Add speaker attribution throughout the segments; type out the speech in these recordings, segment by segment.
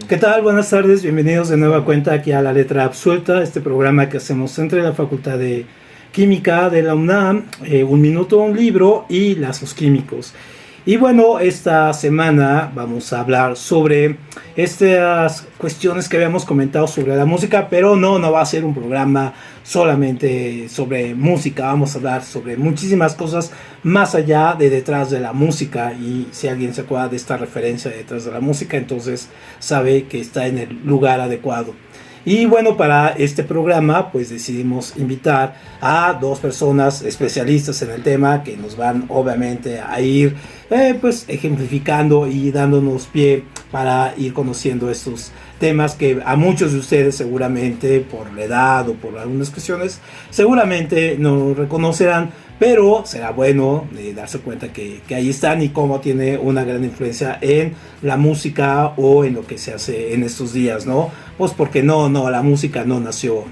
Speaker 1: ¿Qué tal? Buenas tardes, bienvenidos de nueva cuenta aquí a La Letra Absuelta, este programa que hacemos entre la Facultad de Química de la UNAM, Un Minuto, un Libro y Lazos Químicos. Y bueno, esta semana vamos a hablar sobre estas cuestiones que habíamos comentado sobre la música, pero no va a ser un programa solamente sobre música, vamos a hablar sobre muchísimas cosas más allá de detrás de la música. Y si alguien se acuerda de esta referencia de detrás de la música, entonces sabe que está en el lugar adecuado. Y bueno, para este programa pues decidimos invitar a dos personas especialistas en el tema que nos van obviamente a ir pues ejemplificando y dándonos pie para ir conociendo estos temas que a muchos de ustedes seguramente por la edad o por algunas cuestiones seguramente no reconocerán, pero será bueno darse cuenta que ahí están y cómo tiene una gran influencia en la música o en lo que se hace en estos días, ¿no? Pues porque la música no nació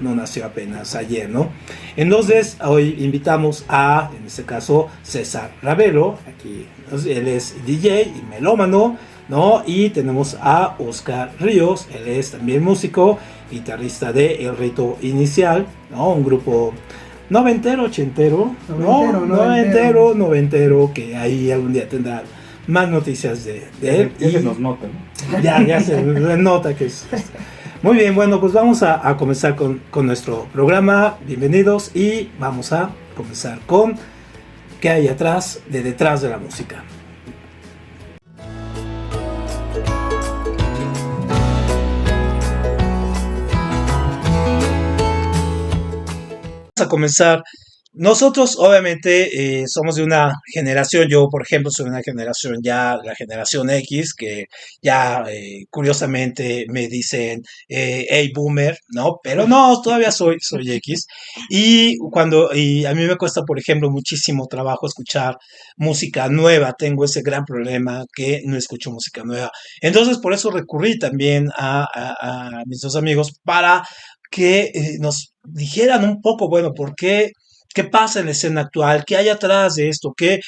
Speaker 1: apenas ayer, ¿no? Entonces, hoy invitamos a, en este caso, César Ravelo, aquí, él es DJ y melómano, ¿no? Y tenemos a Oscar Ríos, él es también músico, guitarrista de El Rito Inicial, ¿no? Un grupo noventero, ochentero, noventero, que ahí algún día tendrá más noticias de él.
Speaker 2: Ya se nos nota, ¿no?
Speaker 1: Ya se nota que es. Muy bien, bueno, pues vamos a comenzar con nuestro programa. Bienvenidos y vamos a comenzar con ¿qué hay atrás de detrás de la música? A comenzar. Nosotros obviamente somos de una generación, yo por ejemplo soy de una generación ya, la generación X, que ya curiosamente me dicen, hey boomer, ¿no? Pero no, todavía soy X. Y a mí me cuesta, por ejemplo, muchísimo trabajo escuchar música nueva, tengo ese gran problema que no escucho música nueva. Entonces por eso recurrí también a mis dos amigos para que nos dijeran un poco, bueno, ¿qué pasa en la escena actual? ¿Qué hay atrás de esto? ¿Qué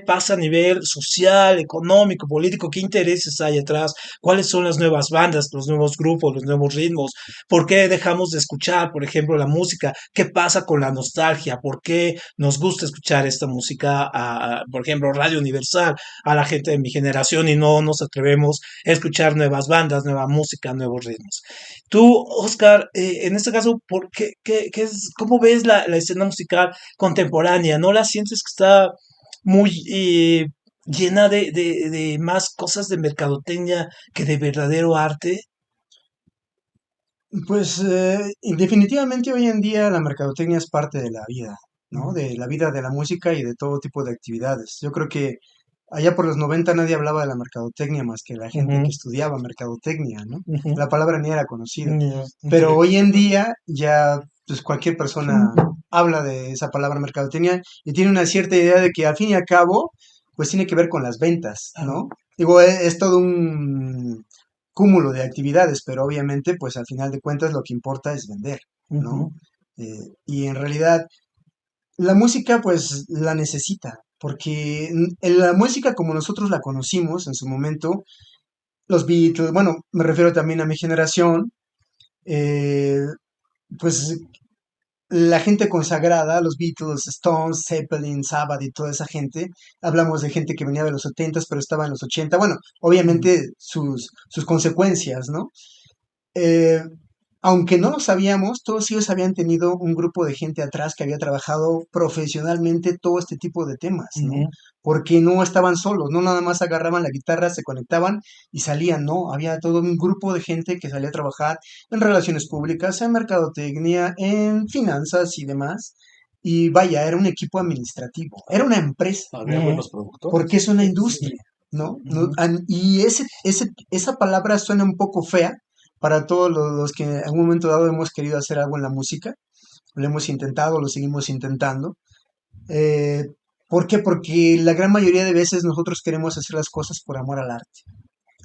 Speaker 1: pasa a nivel social, económico, político? ¿Qué intereses hay atrás? ¿Cuáles son las nuevas bandas, los nuevos grupos, los nuevos ritmos? ¿Por qué dejamos de escuchar, por ejemplo, la música? ¿Qué pasa con la nostalgia? ¿Por qué nos gusta escuchar esta música, por ejemplo, Radio Universal, a la gente de mi generación y no nos atrevemos a escuchar nuevas bandas, nueva música, nuevos ritmos? Tú, Oscar, en este caso, ¿cómo ves la escena musical contemporánea? ¿No la sientes que está muy llena de más cosas de mercadotecnia que de verdadero arte?
Speaker 2: Pues definitivamente hoy en día la mercadotecnia es parte de la vida, ¿no? De la vida de la música y de todo tipo de actividades. Yo creo que allá por los 90 nadie hablaba de la mercadotecnia más que la gente que
Speaker 1: Ujú,
Speaker 2: estudiaba mercadotecnia, ¿no?
Speaker 1: ujú,
Speaker 2: La palabra ni era conocida. Pero
Speaker 1: sí.
Speaker 2: hoy en día ya pues cualquier persona habla de esa palabra mercadotecnia y tiene una cierta idea de que al fin y al cabo pues tiene que ver con las ventas, ¿no? Digo, es todo un cúmulo de actividades, pero obviamente, pues al final de cuentas lo que importa es vender, ¿no?
Speaker 1: Ujú,
Speaker 2: Y en realidad la música pues la necesita, porque en la música como nosotros la conocimos en su momento, los Beatles, bueno, me refiero también a mi generación, eh, pues la gente consagrada, los Beatles, Stones, Zeppelin, Sabbath y toda esa gente, hablamos de gente que venía de los 70 pero estaba en los 80, bueno, obviamente sus consecuencias, ¿no? Eh, Aunque no lo sabíamos, todos ellos habían tenido un grupo de gente atrás que había trabajado profesionalmente todo este tipo de temas, ¿no?
Speaker 1: ujú.
Speaker 2: Porque no estaban solos, no nada más agarraban la guitarra, se conectaban y salían, ¿no? Había todo un grupo de gente que salía a trabajar en relaciones públicas, en mercadotecnia, en finanzas y demás. Y vaya, era un equipo administrativo, era una empresa,
Speaker 1: Había buenos
Speaker 2: porque
Speaker 1: productores.
Speaker 2: es una
Speaker 1: Sí.
Speaker 2: industria, ¿no?
Speaker 1: Ujú.
Speaker 2: Y esa palabra suena un poco fea para todos los que en un momento dado hemos querido hacer algo en la música. Lo hemos intentado, lo seguimos intentando. Eh, ¿Por qué? Porque la gran mayoría de veces nosotros queremos hacer las cosas por amor al arte.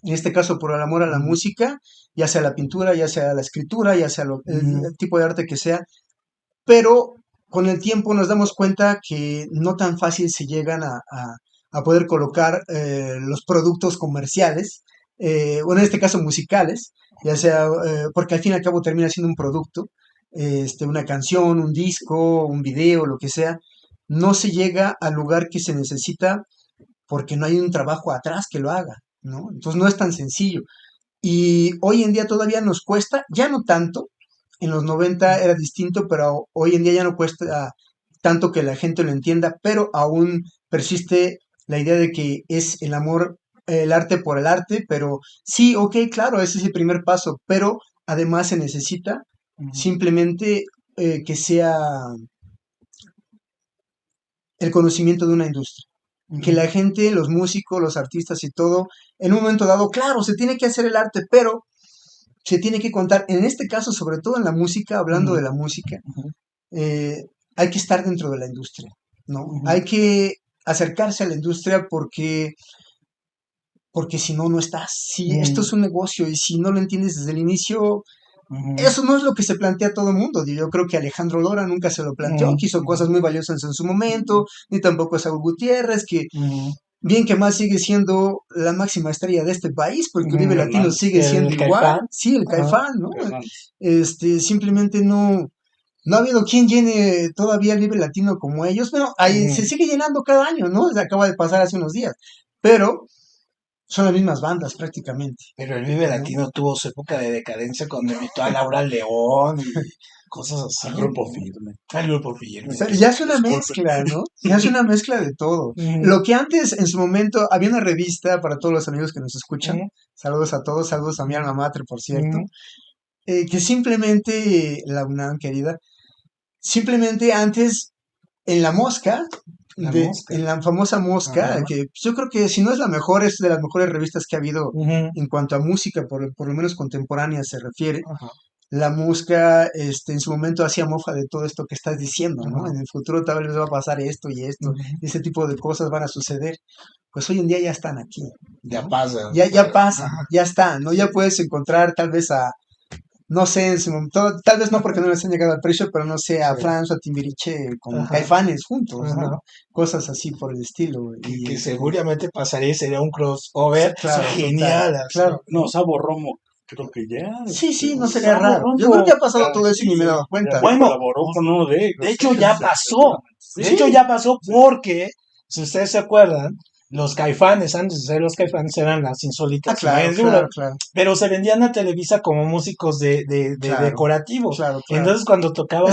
Speaker 2: En este caso, por el amor a la
Speaker 1: Ujú,
Speaker 2: música, ya sea la pintura, ya sea la escritura, ya sea
Speaker 1: ujú.
Speaker 2: el tipo de arte que sea, pero con el tiempo nos damos cuenta que no tan fácil se llegan a poder colocar los productos comerciales bueno, en este caso musicales, ya sea, porque al fin y al cabo termina siendo un producto, una canción, un disco, un video, lo que sea, no se llega al lugar que se necesita porque no hay un trabajo atrás que lo haga, ¿no? Entonces no es tan sencillo. Y hoy en día todavía nos cuesta, ya no tanto, en los 90 era distinto, pero hoy en día ya no cuesta tanto que la gente lo entienda, pero aún persiste la idea de que es el amor, el arte por el arte, pero sí, ok, claro, ese es el primer paso, pero además se necesita simplemente que sea el conocimiento de una industria. Que la gente, los músicos, los artistas y todo, en un momento dado, claro, se tiene que hacer el arte, pero se tiene que contar, en este caso, sobre todo en la música, hablando de la música, eh, hay que estar dentro de la industria, ¿no? Hay que acercarse a la industria porque si no, no estás. Si esto es un negocio y si no lo entiendes desde el inicio, eso no es lo que se plantea a todo el mundo. Yo creo que Alejandro Lora nunca se lo planteó, que hizo cosas muy valiosas en su momento, ni tampoco Saúl Gutiérrez, que bien que más sigue siendo la máxima estrella de este país, porque Vive Latino sigue siendo igual. Sí, el Caifán, ¿no? Simplemente no ha habido quien llene todavía el Vive Latino como ellos. Bueno, ahí se sigue llenando cada año, ¿no? Se acaba de pasar hace unos días. Pero son las mismas bandas prácticamente.
Speaker 1: Pero el Vive Latino tuvo su época de decadencia cuando invitó a Laura León y cosas así.
Speaker 3: Al grupo firme.
Speaker 1: Al grupo firme.
Speaker 2: Pero ya es una mezcla, ¿no? Ya es una mezcla de todo. Lo que antes, en su momento, había una revista para todos los amigos que nos escuchan. Saludos a todos, saludos a mi alma mater, por cierto. Que simplemente, la UNAM, querida, simplemente antes, en La Mosca, en la famosa Mosca, que yo creo que si no es la mejor, es de las mejores revistas que ha habido en cuanto a música, por lo menos contemporánea se refiere. La Mosca, en su momento hacía mofa de todo esto que estás diciendo, ¿no? En el futuro tal vez va a pasar esto y esto, ese tipo de cosas van a suceder. Pues hoy en día ya están aquí, ¿no?
Speaker 1: Ya pasa.
Speaker 2: Ya pasa, ya está, ¿no? Ya puedes encontrar tal vez no sé, en su momento, tal vez no porque no les han llegado al precio, pero no sé, a Franz o a Timbiriche con Caifanes juntos, ¿no? Cosas así por el estilo.
Speaker 1: Y que seguramente pasaría, sería un crossover genial.
Speaker 2: Claro.
Speaker 3: No, Sabo Romo, creo que ya.
Speaker 2: Sí, no sería raro. Yo creo que ha pasado todo eso y ni me he dado cuenta.
Speaker 1: Bueno,
Speaker 3: colaboró con uno de ellos.
Speaker 1: De hecho ya pasó. De hecho ya pasó porque, si ustedes se acuerdan, los Caifanes, antes de ser los Caifanes, eran las insólitas.
Speaker 2: Claro.
Speaker 1: Pero se vendían a Televisa como músicos de decorativos.
Speaker 2: Claro.
Speaker 1: Entonces cuando tocaba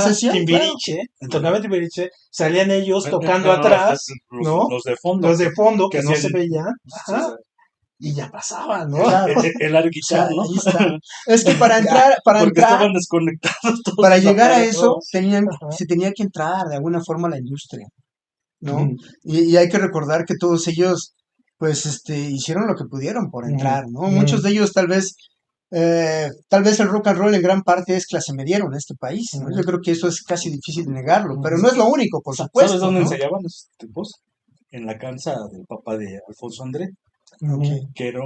Speaker 1: Timbiriche, salían ellos tocando atrás, ¿no?
Speaker 3: Los de fondo.
Speaker 1: Los de fondo, que no
Speaker 3: hacían-
Speaker 1: se veían.
Speaker 3: Sí,
Speaker 1: Y ya pasaba, ¿no?
Speaker 2: Claro.
Speaker 3: El air guitar, ¿no?
Speaker 2: Ahí está. Es que para entrar,
Speaker 3: Porque estaban desconectados todos.
Speaker 2: para llegar a eso,
Speaker 1: Ajá.
Speaker 2: se tenía que entrar de alguna forma a la industria, ¿no? Y hay que recordar que todos ellos, pues, hicieron lo que pudieron por entrar, ¿no? Muchos de ellos tal vez el rock and roll en gran parte es clase mediero en este país, ¿no? Yo creo que eso es casi difícil de negarlo, pero no es lo único, por supuesto.
Speaker 3: ¿Sabes dónde
Speaker 2: ¿no?
Speaker 3: ensayaban esos tipos? En la casa del papá de Alfonso André, que era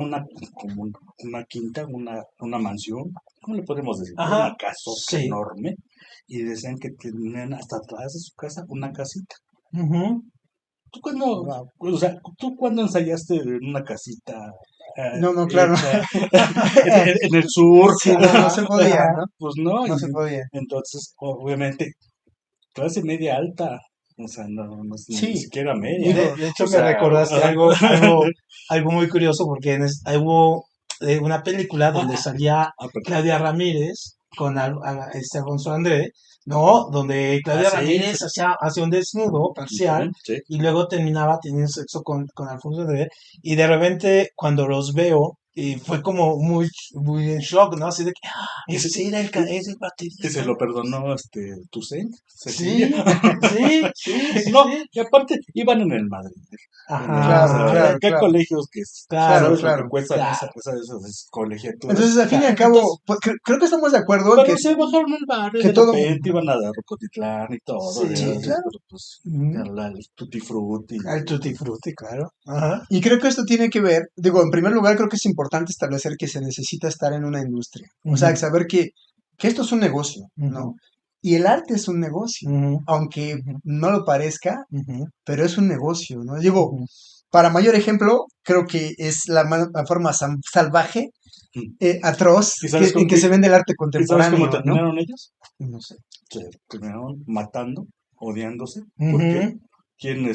Speaker 3: como una quinta, una mansión, ¿cómo le podemos decir? Una casota enorme, y decían que tenían hasta atrás de su casa una casita. ¿Tú cuándo ensayaste en una casita?
Speaker 2: No, claro.
Speaker 3: En el sur.
Speaker 2: Sí, no se podía, ¿no?
Speaker 3: Pues no.
Speaker 2: No se podía.
Speaker 3: Entonces, obviamente, clase media alta. O sea, ni siquiera media.
Speaker 1: De hecho, me recordaste algo muy curioso porque hubo una película donde salía Claudia Ramírez con Alfonso André, ¿no? Donde Claudia Ramírez hacía un desnudo parcial y luego terminaba teniendo sexo con Alfonso André y de repente cuando los veo fue como muy en shock, ¿no? Así de que ese era es el baterista.
Speaker 3: Y se lo perdonó Toussaint.
Speaker 1: Sí.
Speaker 3: No, y aparte iban en el Madrid.
Speaker 2: Claro.
Speaker 3: ¿Qué colegios que
Speaker 2: Claro.
Speaker 3: que cuestan esas colegiaturas?
Speaker 2: Entonces, al fin y al cabo, pues, creo que estamos de acuerdo en
Speaker 3: Pero
Speaker 2: que
Speaker 3: se bajaron el barrio,
Speaker 2: que
Speaker 3: de
Speaker 2: todo-
Speaker 3: repente iban a dar Rocotitlán y todo.
Speaker 2: Sí, claro.
Speaker 3: Pero pues, el Tutti Frutti.
Speaker 1: El Tutti Frutti, claro.
Speaker 2: Y creo que esto tiene que ver, digo, en primer lugar creo que es importante establecer que se necesita estar en una industria. O sea, saber que esto es un negocio, ¿no? Y el arte es un negocio, aunque no lo parezca, pero es un negocio, ¿no? Digo, para mayor ejemplo, creo que es la forma salvaje, atroz, en que se vende el arte
Speaker 3: ¿Y sabes cómo
Speaker 2: contemporáneo, ¿no?
Speaker 3: terminaron ellos?
Speaker 2: No sé.
Speaker 3: Se terminaron matando, odiándose. ¿Por qué?
Speaker 1: Ujú.
Speaker 3: ¿Quién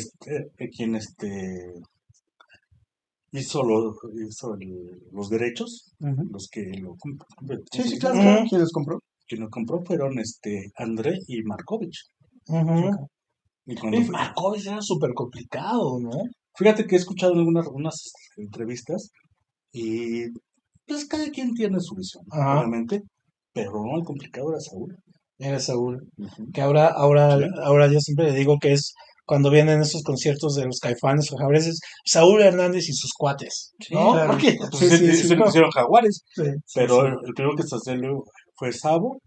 Speaker 3: hizo los derechos?
Speaker 2: Ujú.
Speaker 3: Los que ¿cómo
Speaker 2: Sí,
Speaker 3: se
Speaker 2: sí,
Speaker 3: dice?
Speaker 2: claro, claro.
Speaker 1: Ujú.
Speaker 2: ¿Quién los compró?
Speaker 3: Quien lo compró fueron André y Markovich.
Speaker 1: Ujú.
Speaker 3: Y
Speaker 1: Y
Speaker 3: cuando fue,
Speaker 1: Markovich era súper complicado, ¿no?
Speaker 3: fíjate que he escuchado algunas unas entrevistas y pues cada quien tiene su visión,
Speaker 1: Ajá,
Speaker 3: obviamente, pero no, el complicado era Saúl.
Speaker 1: era Saúl.
Speaker 3: Ujú.
Speaker 1: Que ahora,
Speaker 3: Sí,
Speaker 1: ahora yo siempre le digo que es cuando vienen esos conciertos de los Caifanes o Jaguares, Saúl Hernández y sus cuates,
Speaker 3: sí,
Speaker 1: ¿no?
Speaker 2: Claro.
Speaker 1: Porque,
Speaker 3: pues
Speaker 2: Sí, sí,
Speaker 3: se
Speaker 2: sí.
Speaker 3: le pusieron Jaguares,
Speaker 2: Sí, sí,
Speaker 3: pero
Speaker 2: sí.
Speaker 3: el primero que se salió fue Sabo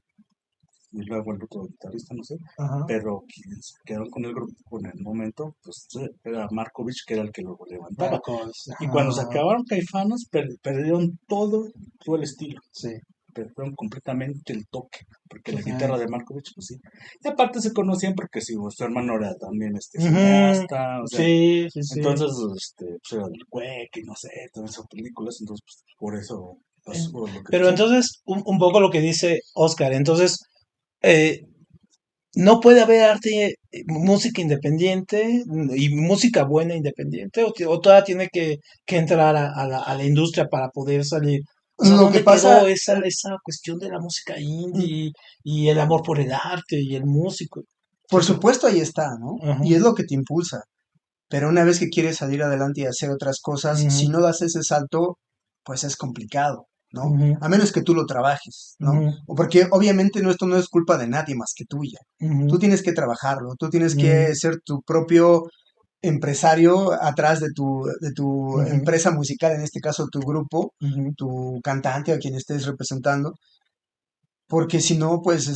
Speaker 3: y luego el otro guitarrista, no sé,
Speaker 1: ajá,
Speaker 3: pero quienes se quedaron con el grupo en el momento, pues era Markovich, que era el que lo levantaba.
Speaker 1: Marcos,
Speaker 3: Y cuando se
Speaker 1: ajá,
Speaker 3: acabaron Caifanes, perdieron todo el estilo.
Speaker 1: sí,
Speaker 3: Perdieron completamente el toque, porque la guitarra
Speaker 1: total.
Speaker 3: de Markovich, pues sí. Y aparte se conocían porque sí, pues, su hermano era también
Speaker 1: Ujú.
Speaker 3: cineasta, o sea,
Speaker 1: Sí, sí, sí.
Speaker 3: entonces, pues era del Cuec y no sé, todas esas películas, entonces, pues, por eso
Speaker 1: Eh,
Speaker 3: pasó lo que
Speaker 1: Pero
Speaker 3: pasó.
Speaker 1: entonces, un poco lo que dice Oscar, entonces, eh, no puede haber arte, música independiente y música buena independiente, o toda tiene que entrar a la industria para poder salir. O sea,
Speaker 2: Lo que
Speaker 1: ¿dónde quedó
Speaker 2: pasa,
Speaker 1: esa cuestión de la música indie y el amor por el arte y el músico?
Speaker 2: por supuesto, ahí está, ¿no?
Speaker 1: Ajá,
Speaker 2: Y es lo que te impulsa. Pero una vez que quieres salir adelante y hacer otras cosas, si
Speaker 1: ujú,
Speaker 2: no das ese salto, pues es complicado, ¿no?
Speaker 1: ujú,
Speaker 2: A menos que tú lo trabajes, ¿no?
Speaker 1: ujú,
Speaker 2: O porque obviamente esto no es culpa de nadie más que tuya. Tú
Speaker 1: ujú,
Speaker 2: tienes que trabajarlo, tú tienes
Speaker 1: ujú,
Speaker 2: que ser tu propio empresario atrás de tu
Speaker 1: ujú,
Speaker 2: empresa musical, en este caso tu grupo,
Speaker 1: ujú,
Speaker 2: tu cantante o quien estés representando, porque si no, pues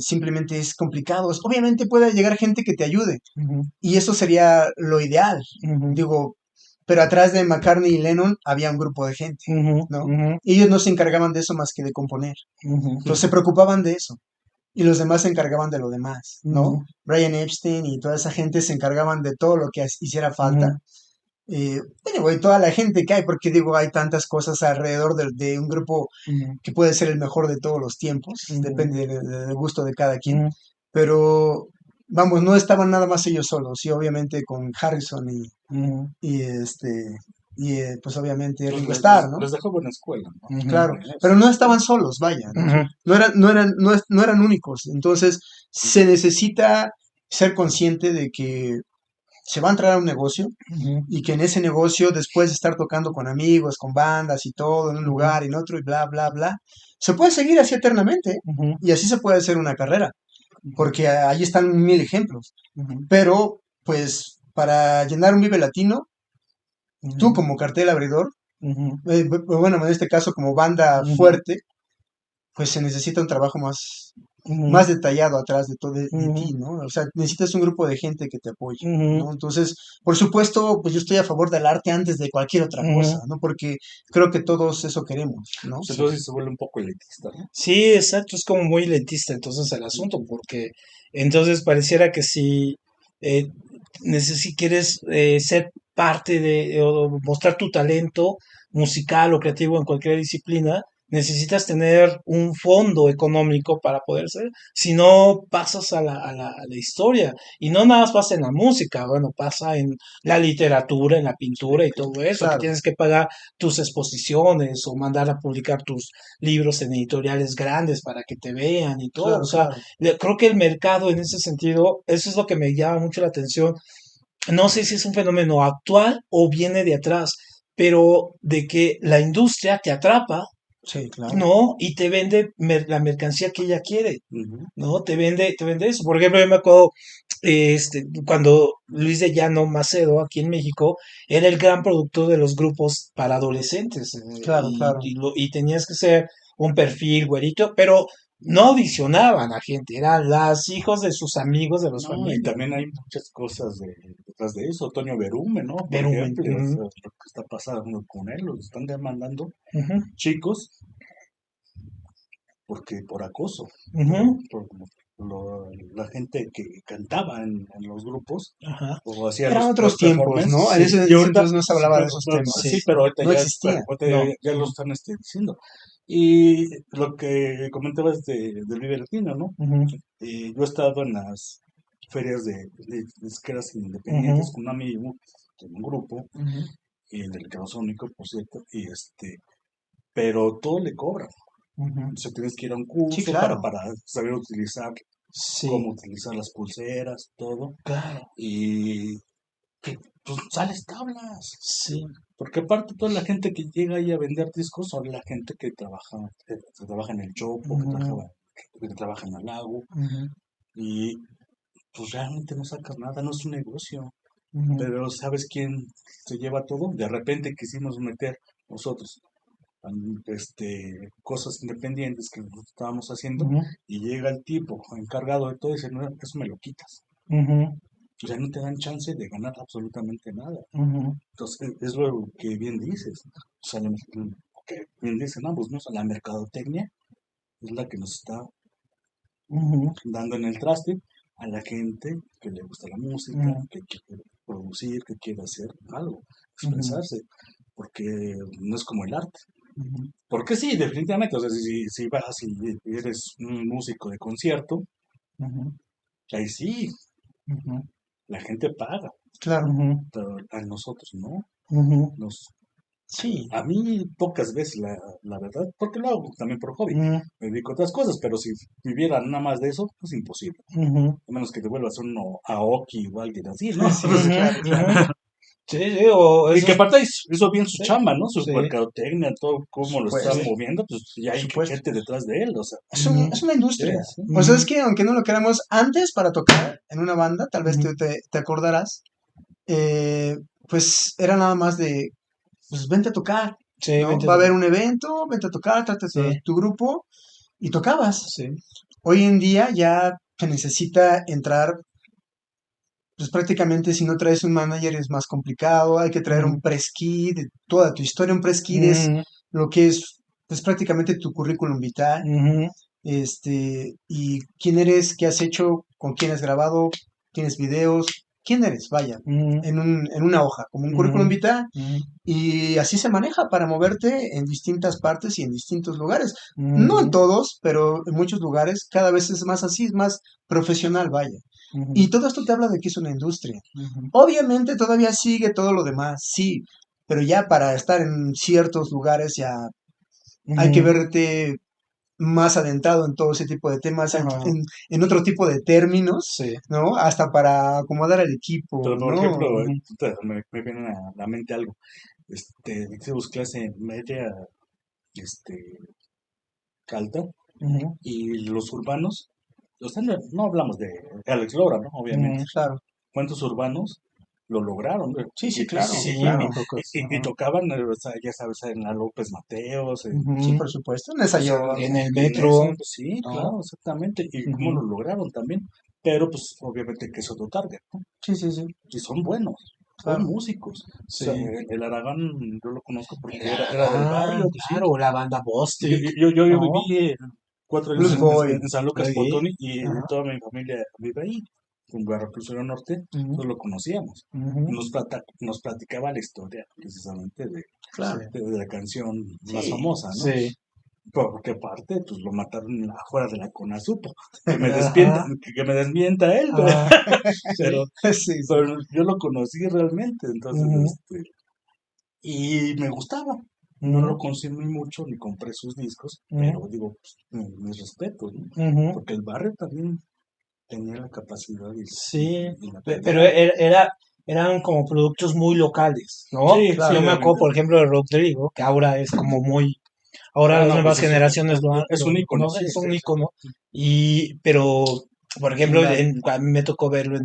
Speaker 2: simplemente es complicado. Obviamente puede llegar gente que te ayude,
Speaker 1: ujú,
Speaker 2: y eso sería lo ideal,
Speaker 1: ujú,
Speaker 2: digo, pero atrás de McCartney y Lennon había un grupo de gente,
Speaker 1: ujú,
Speaker 2: ¿no?
Speaker 1: ujú,
Speaker 2: Y ellos no se encargaban de eso más que de componer.
Speaker 1: ujú,
Speaker 2: Entonces se preocupaban de eso. Y los demás se encargaban de lo demás, ¿no?
Speaker 1: ujú,
Speaker 2: Brian Epstein y toda esa gente se encargaban de todo lo que hiciera falta.
Speaker 1: ujú,
Speaker 2: Bueno, güey, toda la gente que hay, porque digo, hay tantas cosas alrededor de un grupo
Speaker 1: ujú,
Speaker 2: que puede ser el mejor de todos los tiempos,
Speaker 1: ujú,
Speaker 2: depende del gusto de cada quien,
Speaker 1: ujú,
Speaker 2: pero vamos, no estaban nada más ellos solos, sí, obviamente con Harrison
Speaker 1: ujú,
Speaker 2: y pues obviamente
Speaker 3: Pues
Speaker 2: Ringo Starr, ¿no?
Speaker 3: les dejó buena escuela, ¿no?
Speaker 1: ujú,
Speaker 2: Claro,
Speaker 3: También
Speaker 2: pero
Speaker 3: eso.
Speaker 2: no estaban solos, vaya, ¿no?
Speaker 1: ujú,
Speaker 2: No eran únicos, entonces se necesita ser consciente de que se va a entrar a un negocio
Speaker 1: ujú,
Speaker 2: y que en ese negocio, después de estar tocando con amigos, con bandas y todo, en un
Speaker 1: ujú,
Speaker 2: lugar y en otro y bla, bla, bla, se puede seguir así eternamente, ¿eh?
Speaker 1: ujú,
Speaker 2: Y así se puede hacer una carrera,
Speaker 1: ujú,
Speaker 2: porque ahí están mil ejemplos.
Speaker 1: ujú,
Speaker 2: Pero, pues, para llenar un Vive Latino, tú
Speaker 1: ujú,
Speaker 2: como cartel abridor,
Speaker 1: ujú,
Speaker 2: bueno, en este caso como banda
Speaker 1: ujú,
Speaker 2: fuerte, pues se necesita un trabajo más
Speaker 1: ujú,
Speaker 2: detallado atrás de todo de
Speaker 1: ujú,
Speaker 2: ti, ¿no? O sea, necesitas un grupo de gente que te apoye,
Speaker 1: ujú,
Speaker 2: ¿no? Entonces, por supuesto, pues yo estoy a favor del arte antes de cualquier otra cosa,
Speaker 1: ujú.
Speaker 2: ¿no? Porque creo que todos eso queremos, ¿no?
Speaker 3: Pues entonces sí se vuelve un poco elitista, ¿no?
Speaker 1: Sí, exacto, es como muy elitista entonces el asunto, porque entonces pareciera que si eh, si quieres ser parte de o mostrar tu talento musical o creativo en cualquier disciplina, necesitas tener un fondo económico para poder ser, si no pasas a la historia. Y no nada más pasa en la música, bueno, pasa en la literatura, en la pintura y todo eso, que
Speaker 2: Claro,
Speaker 1: tienes que pagar tus exposiciones o mandar a publicar tus libros en editoriales grandes para que te vean y todo. O
Speaker 2: claro,
Speaker 1: sea,
Speaker 2: claro.
Speaker 1: creo que el mercado en ese sentido, eso es lo que me llama mucho la atención. No sé si es un fenómeno actual o viene de atrás, pero de que la industria te atrapa,
Speaker 2: Sí, claro.
Speaker 1: ¿no? Y te vende la mercancía que ella quiere.
Speaker 3: Ujú.
Speaker 1: ¿No? Te vende eso. Por ejemplo, yo me acuerdo, cuando Luis de Llano Macedo, aquí en México, era el gran productor de los grupos para adolescentes,
Speaker 2: Claro, claro.
Speaker 1: y tenías que ser un perfil güerito, pero no audicionaban a gente, eran los hijos de sus amigos, de los
Speaker 3: No, y
Speaker 1: familias.
Speaker 3: también hay muchas cosas detrás de eso. Toño Berume, ¿no? Por
Speaker 1: Verumen.
Speaker 3: ejemplo, o
Speaker 1: Ujú,
Speaker 3: sea, lo que está pasando con él, lo están demandando
Speaker 1: ujú,
Speaker 3: chicos porque por acoso,
Speaker 1: ujú.
Speaker 3: por la gente que cantaba en los grupos
Speaker 1: Ajá.
Speaker 3: o hacía
Speaker 2: Eran
Speaker 3: los
Speaker 2: otros tiempos, ¿no? En ese
Speaker 3: y ahorita
Speaker 2: entonces no se hablaba de esos temas.
Speaker 3: sí, pero ahorita
Speaker 2: No
Speaker 3: ya,
Speaker 2: existía.
Speaker 1: No.
Speaker 3: ya lo están diciendo. Y lo que comentabas del Vive Latino, ¿no?
Speaker 1: Ujú,
Speaker 3: Yo he estado en las ferias de disqueras independientes
Speaker 1: ujú,
Speaker 3: con un amigo, en un grupo,
Speaker 1: ujú,
Speaker 3: y del Sónico, por cierto, pero todo le cobran.
Speaker 1: ujú.
Speaker 3: O sea, tienes que ir a un
Speaker 2: Sí,
Speaker 3: curso
Speaker 2: claro.
Speaker 3: para saber utilizar,
Speaker 1: Sí,
Speaker 3: cómo utilizar las pulseras, todo.
Speaker 1: claro.
Speaker 3: Y que pues sales tablas.
Speaker 1: Sí.
Speaker 3: Porque aparte toda la gente que llega ahí a vender discos son la gente que trabaja en el Chopo,
Speaker 1: Ujú,
Speaker 3: que trabaja en el lago.
Speaker 1: ujú,
Speaker 3: Y pues realmente no sacas nada, no es un negocio.
Speaker 1: ujú,
Speaker 3: Pero ¿sabes quién se lleva todo? De repente quisimos meter nosotros cosas independientes que nosotros estábamos haciendo
Speaker 1: ujú,
Speaker 3: y llega el tipo encargado de todo y dice, no, eso me lo quitas.
Speaker 1: ujú,
Speaker 3: O sea, no te dan chance de ganar absolutamente nada.
Speaker 1: ujú,
Speaker 3: Entonces, es lo que bien dices. O sea, que bien dicen ambos, ¿no? O sea, la mercadotecnia es la que nos está
Speaker 1: ujú,
Speaker 3: dando en el traste a la gente que le gusta la música,
Speaker 1: ujú,
Speaker 3: que quiere producir, que quiere hacer algo,
Speaker 1: ujú,
Speaker 3: expresarse, porque no es como el arte.
Speaker 1: ujú,
Speaker 3: Porque sí, definitivamente, o sea, si vas y eres un músico de concierto,
Speaker 1: ujú,
Speaker 3: ahí sí,
Speaker 1: ujú,
Speaker 3: la gente paga,
Speaker 2: Claro.
Speaker 1: ujú,
Speaker 3: pero a nosotros no.
Speaker 1: ujú.
Speaker 3: Nos,
Speaker 1: Sí.
Speaker 3: a mí pocas veces, la verdad, porque lo hago también por hobby,
Speaker 1: Ujú,
Speaker 3: me dedico a otras cosas, pero si viviera nada más de eso, pues imposible.
Speaker 1: ujú.
Speaker 3: A menos que te vuelvas uno Aoki o alguien así, ¿no?
Speaker 2: Sí, sí,
Speaker 1: Ujú,
Speaker 2: claro, claro.
Speaker 1: ujú. Sí, sí, o
Speaker 3: Y que
Speaker 1: esos.
Speaker 3: aparte hizo bien su
Speaker 1: Sí,
Speaker 3: chamba, ¿no? Su
Speaker 1: sí,
Speaker 3: mercadotecnia, todo
Speaker 2: Por
Speaker 3: cómo lo está
Speaker 2: supuesto,
Speaker 1: sí.
Speaker 3: moviendo, pues ya
Speaker 2: por
Speaker 3: hay
Speaker 2: supuesto.
Speaker 3: gente detrás de él, o sea,
Speaker 1: Ujú,
Speaker 2: Es una
Speaker 3: sí,
Speaker 2: industria.
Speaker 3: sí.
Speaker 2: O sea,
Speaker 1: ujú,
Speaker 2: es que aunque no lo queramos, antes para tocar en una banda, tal vez
Speaker 1: ujú.
Speaker 2: te acordarás, eh, pues era nada más de, pues vente a tocar,
Speaker 1: Sí,
Speaker 2: ¿no?
Speaker 1: vente a
Speaker 2: Va a haber
Speaker 1: tocar.
Speaker 2: un evento, vente a tocar, trate
Speaker 1: Sí,
Speaker 2: tu grupo y tocabas.
Speaker 1: sí.
Speaker 2: Hoy en día ya se necesita entrar, pues prácticamente si no traes un manager es más complicado, hay que traer un
Speaker 1: Ujú,
Speaker 2: press kit, de toda tu historia, un press kit es
Speaker 1: ujú,
Speaker 2: lo que es pues prácticamente tu currículum vitae,
Speaker 1: ujú,
Speaker 2: y quién eres, qué has hecho, con quién has grabado, tienes videos, quién eres, vaya,
Speaker 1: ujú,
Speaker 2: en una hoja, como un currículum
Speaker 1: ujú,
Speaker 2: vitae,
Speaker 1: ujú,
Speaker 2: y así se maneja para moverte en distintas partes y en distintos lugares. No en
Speaker 1: ujú,
Speaker 2: todos, pero en muchos lugares cada vez es más así, es más profesional, vaya.
Speaker 1: ujú,
Speaker 2: Y todo esto te habla de que es una industria.
Speaker 1: ujú,
Speaker 2: Obviamente todavía sigue todo lo demás, sí, pero ya para estar en ciertos lugares ya hay que
Speaker 1: ujú.
Speaker 2: verte más adentrado en todo ese tipo de temas,
Speaker 1: Ajá,
Speaker 2: en otro tipo de términos,
Speaker 1: sí.
Speaker 2: ¿no? Hasta para acomodar al equipo,
Speaker 3: Pero por
Speaker 2: ¿no?
Speaker 3: ejemplo,
Speaker 1: Ujú,
Speaker 3: me viene a la mente algo, hicimos clase media, este, alta,
Speaker 1: ujú,
Speaker 3: y los urbanos, o sea, no hablamos de Alex Lora, ¿no? Obviamente.
Speaker 1: ujú.
Speaker 2: Claro.
Speaker 3: ¿Cuántos urbanos lo lograron?
Speaker 2: Sí, sí, claro,
Speaker 1: Sí,
Speaker 2: claro.
Speaker 1: pocos.
Speaker 3: Y
Speaker 1: Ajá.
Speaker 3: tocaban, o sea, ya sabes, en la López Mateos,
Speaker 2: Sí,
Speaker 1: Ujú.
Speaker 2: por supuesto, en
Speaker 3: o sea,
Speaker 2: ensayo.
Speaker 1: En el
Speaker 3: en eso,
Speaker 1: metro,
Speaker 3: pues sí,
Speaker 1: ¿no?
Speaker 3: claro, exactamente. Y cómo lo
Speaker 1: Ujú.
Speaker 3: lograron también. Pero pues obviamente que es otro target, ¿no?
Speaker 2: Sí, sí, sí,
Speaker 3: Y son buenos, son
Speaker 2: claro.
Speaker 3: músicos. O sea,
Speaker 1: Sí.
Speaker 3: el Aragán yo lo conozco porque
Speaker 1: El
Speaker 3: era del
Speaker 1: Aragán,
Speaker 3: barrio, pues sí.
Speaker 1: claro, la banda Bostic,
Speaker 3: Yo
Speaker 1: ¿no?
Speaker 3: viví 4 años
Speaker 2: Blues Boy.
Speaker 3: en San Lucas
Speaker 1: Ahí.
Speaker 3: Potoni y
Speaker 1: Ajá.
Speaker 3: toda mi familia vive ahí, con Veracruz del Norte,
Speaker 1: Ujú,
Speaker 3: entonces lo conocíamos. Y
Speaker 1: ujú.
Speaker 3: nos platicaba la historia precisamente
Speaker 1: Sí.
Speaker 2: Claro.
Speaker 3: de la canción más
Speaker 2: Sí.
Speaker 3: famosa, ¿no?
Speaker 1: Sí.
Speaker 3: Porque aparte, pues lo mataron afuera de la Conasupo. Que me despienta,
Speaker 1: Ajá.
Speaker 3: que me desmienta él,
Speaker 1: Ah, sí.
Speaker 3: pero,
Speaker 2: Sí, sí.
Speaker 3: pero yo lo conocí realmente, entonces,
Speaker 1: Ujú,
Speaker 3: y me gustaba. No lo
Speaker 1: ujú,
Speaker 3: consumí mucho ni compré sus discos,
Speaker 1: ujú,
Speaker 3: pero digo, pues, mis respetos, ¿no?
Speaker 1: ujú.
Speaker 3: Porque el barrio también tenía la capacidad
Speaker 1: Sí,
Speaker 3: y la
Speaker 1: pero
Speaker 3: calidad.
Speaker 1: eran como productos muy locales, ¿no?
Speaker 3: Sí, sí,
Speaker 1: Yo
Speaker 2: Claro.
Speaker 1: me acuerdo, por
Speaker 3: definitivamente.
Speaker 1: ejemplo, de Rodrigo, que ahora es como muy, ahora
Speaker 3: Ah,
Speaker 1: las
Speaker 3: no,
Speaker 1: nuevas
Speaker 3: pues
Speaker 1: generaciones
Speaker 3: es un
Speaker 1: lo
Speaker 3: ícono,
Speaker 1: conocen,
Speaker 3: sí,
Speaker 1: es
Speaker 3: sí,
Speaker 1: un
Speaker 3: sí.
Speaker 1: ícono, pero, por ejemplo,
Speaker 2: Legendario.
Speaker 1: a mí me tocó verlo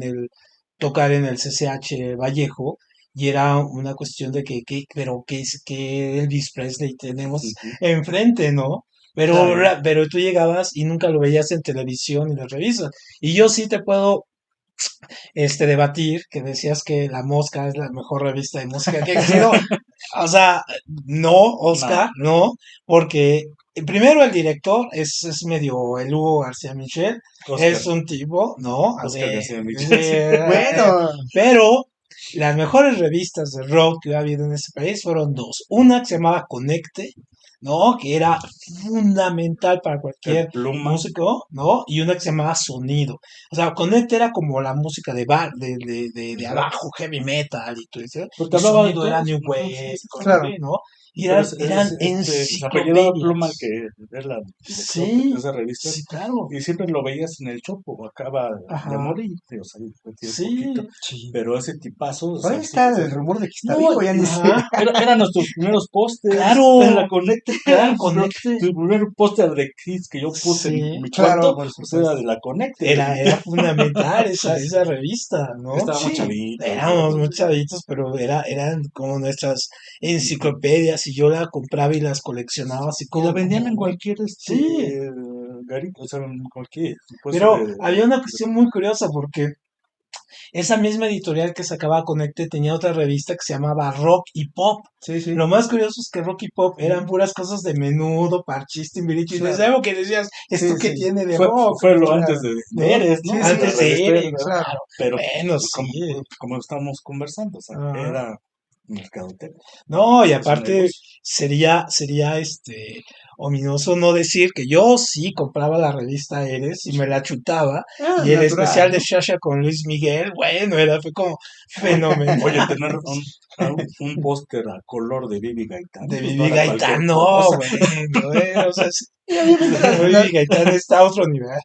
Speaker 1: tocar en el CCH Vallejo, y era una cuestión de pero que Elvis Presley tenemos
Speaker 3: Ujú,
Speaker 1: enfrente, ¿no? Pero,
Speaker 2: Claro.
Speaker 3: sí.
Speaker 1: pero tú llegabas y nunca lo veías en televisión y las revistas. Y yo sí te puedo debatir, que decías que La Mosca es la mejor revista de música que ha existido. O sea, no, Oscar,
Speaker 3: No,
Speaker 1: no, porque primero el director es medio el Hugo García Michel, Es un tipo, ¿no? A
Speaker 3: Oscar
Speaker 1: ver,
Speaker 3: García Miguel.
Speaker 2: Bueno,
Speaker 1: pero las mejores revistas de rock que ha habido en este país fueron dos. Una que se llamaba Conecte, ¿no? Que era fundamental para
Speaker 3: El
Speaker 1: cualquier
Speaker 3: Pluma.
Speaker 1: músico, ¿no? Y una que se llamaba Sonido. O sea, Conecte era como la música de bar, de abajo, heavy metal y todo eso.
Speaker 3: Pero te
Speaker 1: Y
Speaker 3: hablaba de
Speaker 1: Sonido era
Speaker 3: todos.
Speaker 1: New
Speaker 3: Ajá,
Speaker 1: Wave,
Speaker 3: sí, sí, sí.
Speaker 2: claro.
Speaker 1: ¿no? Y
Speaker 3: Pero
Speaker 1: eran
Speaker 3: se apellidaba Pluma, el
Speaker 1: enciclopedias.
Speaker 3: que es la director de
Speaker 1: Sí,
Speaker 3: esa revista,
Speaker 1: sí, claro.
Speaker 3: y siempre lo veías en el Chopo, acaba de
Speaker 1: Ajá.
Speaker 3: morir, o sea, tiene poquito,
Speaker 1: Sí.
Speaker 2: Sí.
Speaker 3: pero ese tipazo, o
Speaker 2: Por ahí
Speaker 3: sea, sí,
Speaker 2: está
Speaker 3: o sea,
Speaker 2: el rumor de que está
Speaker 3: no,
Speaker 2: vivo, ya ni sé.
Speaker 1: Ajá.
Speaker 3: eran nuestros primeros pósters en la
Speaker 1: Claro,
Speaker 3: Conecte,
Speaker 1: claro,
Speaker 3: tu
Speaker 1: Conecte.
Speaker 3: primer póster de Kiss que yo puse en
Speaker 1: Sí,
Speaker 3: mi
Speaker 2: Claro,
Speaker 3: cuarto,
Speaker 2: por
Speaker 3: pues era
Speaker 2: supuesto.
Speaker 3: de la Conecte,
Speaker 1: era fundamental esa revista, ¿no?
Speaker 3: estábamos
Speaker 2: Sí,
Speaker 3: chavitos,
Speaker 1: Éramos muy chavitos, pero eran como nuestras enciclopedias y yo la compraba y las coleccionaba así
Speaker 3: y la
Speaker 1: como,
Speaker 3: vendían en
Speaker 1: como,
Speaker 3: cualquier
Speaker 1: sí,
Speaker 3: garito, o sea, en cualquier puesto
Speaker 1: pero
Speaker 3: de
Speaker 1: había una cuestión muy curiosa porque esa misma editorial que sacaba Conecte tenía otra revista que se llamaba Rock y Pop.
Speaker 2: sí, sí.
Speaker 1: Lo más curioso es que Rock y Pop eran puras cosas de Menudo, Parchís, Timbiriche, y desde
Speaker 2: Claro.
Speaker 1: algo que decías, ¿esto
Speaker 2: Sí,
Speaker 1: qué
Speaker 2: sí.
Speaker 1: tiene de
Speaker 3: Fue,
Speaker 1: rock?
Speaker 3: fue lo
Speaker 1: ¿No?
Speaker 3: antes
Speaker 2: Claro.
Speaker 3: de
Speaker 1: ¿No?
Speaker 3: Eres, ¿no?
Speaker 2: Sí, sí,
Speaker 3: La
Speaker 1: Antes de
Speaker 3: revista
Speaker 1: Eres,
Speaker 3: Eres, ¿verdad?
Speaker 2: claro.
Speaker 1: claro.
Speaker 3: Pero
Speaker 1: Bueno,
Speaker 3: como,
Speaker 1: sí.
Speaker 3: como estamos conversando, o sea,
Speaker 1: Ajá.
Speaker 3: era mercadotecnia,
Speaker 1: No, y
Speaker 3: es un
Speaker 1: aparte
Speaker 3: negocio.
Speaker 1: sería ominoso no decir que yo sí compraba la revista Eres y me la chutaba,
Speaker 2: Ah,
Speaker 1: y el especial
Speaker 2: natural,
Speaker 1: de
Speaker 2: ¿no?
Speaker 1: Shasha con Luis Miguel, bueno, fue como
Speaker 3: Oye,
Speaker 1: fenomenal.
Speaker 3: tener un póster a color de Bibi Gaitán,
Speaker 1: De
Speaker 3: pues no
Speaker 1: Vivi
Speaker 3: era cualquier
Speaker 1: Gaitán, no,
Speaker 3: cosa.
Speaker 1: bueno, o sea,
Speaker 2: Y obviamente
Speaker 1: Vivi Gaitán está a otro nivel.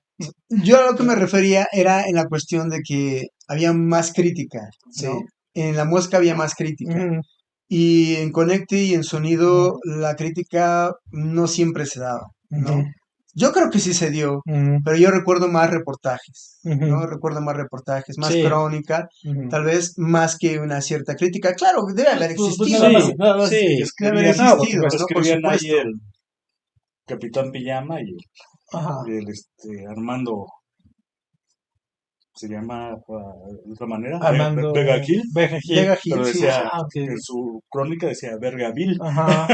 Speaker 2: yo a lo que me refería era en la cuestión de que había más crítica, ¿no?
Speaker 1: Sí.
Speaker 2: En la música había más crítica.
Speaker 1: Ujú,
Speaker 2: Y en Conecte y en
Speaker 1: ujú,
Speaker 2: Sonido la crítica no siempre se daba,
Speaker 1: ujú,
Speaker 2: ¿no? Yo creo que sí se dio,
Speaker 1: ujú,
Speaker 2: pero yo recuerdo más reportajes, ¿no?
Speaker 1: ujú.
Speaker 2: Recuerdo más reportajes, más
Speaker 1: Sí.
Speaker 2: crónica,
Speaker 1: Ujú.
Speaker 2: tal vez más que una cierta crítica. Claro, debe haber
Speaker 3: Pues
Speaker 2: existido,
Speaker 1: Sí,
Speaker 2: ¿no?
Speaker 3: nada más
Speaker 1: sí.
Speaker 2: Debe haber
Speaker 3: escribían,
Speaker 1: No, por
Speaker 2: existido,
Speaker 1: supuesto.
Speaker 2: ¿no? Por
Speaker 3: escribían ahí
Speaker 2: supuesto.
Speaker 3: el Capitán Pijama
Speaker 1: Ajá.
Speaker 3: y el Armando, se llama de otra manera, Vega
Speaker 1: Armando
Speaker 3: Gil,
Speaker 1: Vega Gil.
Speaker 2: Vega Gil,
Speaker 3: pero
Speaker 2: sí.
Speaker 3: decía,
Speaker 1: Ah, ok.
Speaker 3: en su crónica decía Vergavil.
Speaker 1: Ajá.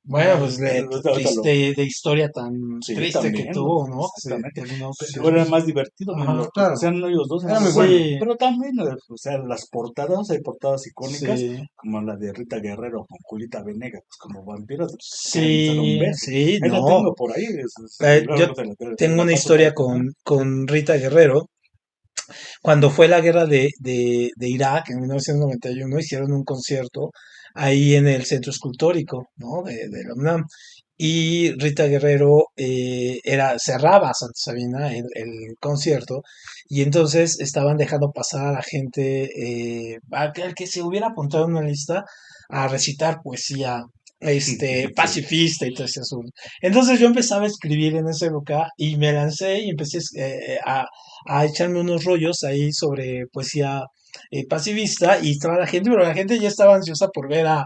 Speaker 1: Bueno, pues
Speaker 3: Ahorita
Speaker 1: de historia tan
Speaker 3: sí,
Speaker 1: triste que
Speaker 3: también,
Speaker 1: tuvo, ¿no? Que se
Speaker 3: exactamente.
Speaker 1: terminó
Speaker 3: Pero era
Speaker 1: suicidando.
Speaker 3: más divertido,
Speaker 1: Ajá.
Speaker 3: lo que
Speaker 2: Claro,
Speaker 3: hacían ellos dos era
Speaker 2: era muy
Speaker 3: más
Speaker 2: bueno.
Speaker 3: divertido.
Speaker 1: Sí,
Speaker 3: Pero también, o sea, las portadas, hay portadas icónicas,
Speaker 1: sí.
Speaker 3: como la de Rita Guerrero con Julita Venegas, pues como vampiros te quieren dar un
Speaker 1: Sí,
Speaker 3: beso.
Speaker 1: sí,
Speaker 3: Ahí la
Speaker 1: no.
Speaker 3: tengo por ahí, luego
Speaker 1: Yo
Speaker 3: te
Speaker 1: tengo
Speaker 3: la
Speaker 1: una
Speaker 3: paso para
Speaker 1: historia
Speaker 3: que la vean.
Speaker 1: con Rita Guerrero. Cuando fue la guerra de Irak en 1991, hicieron un concierto ahí en el Centro Escultórico, ¿no? de la UNAM. Y Rita Guerrero cerraba Santa Sabina el concierto, y entonces estaban dejando pasar a la gente, al que se hubiera apuntado en una lista a recitar poesía
Speaker 3: Sí.
Speaker 1: pacifista y todo ese asunto. Entonces yo empezaba a escribir en esa época y me lancé y empecé a echarme unos rollos ahí sobre poesía pacifista, y estaba la gente, pero la gente ya estaba ansiosa por ver a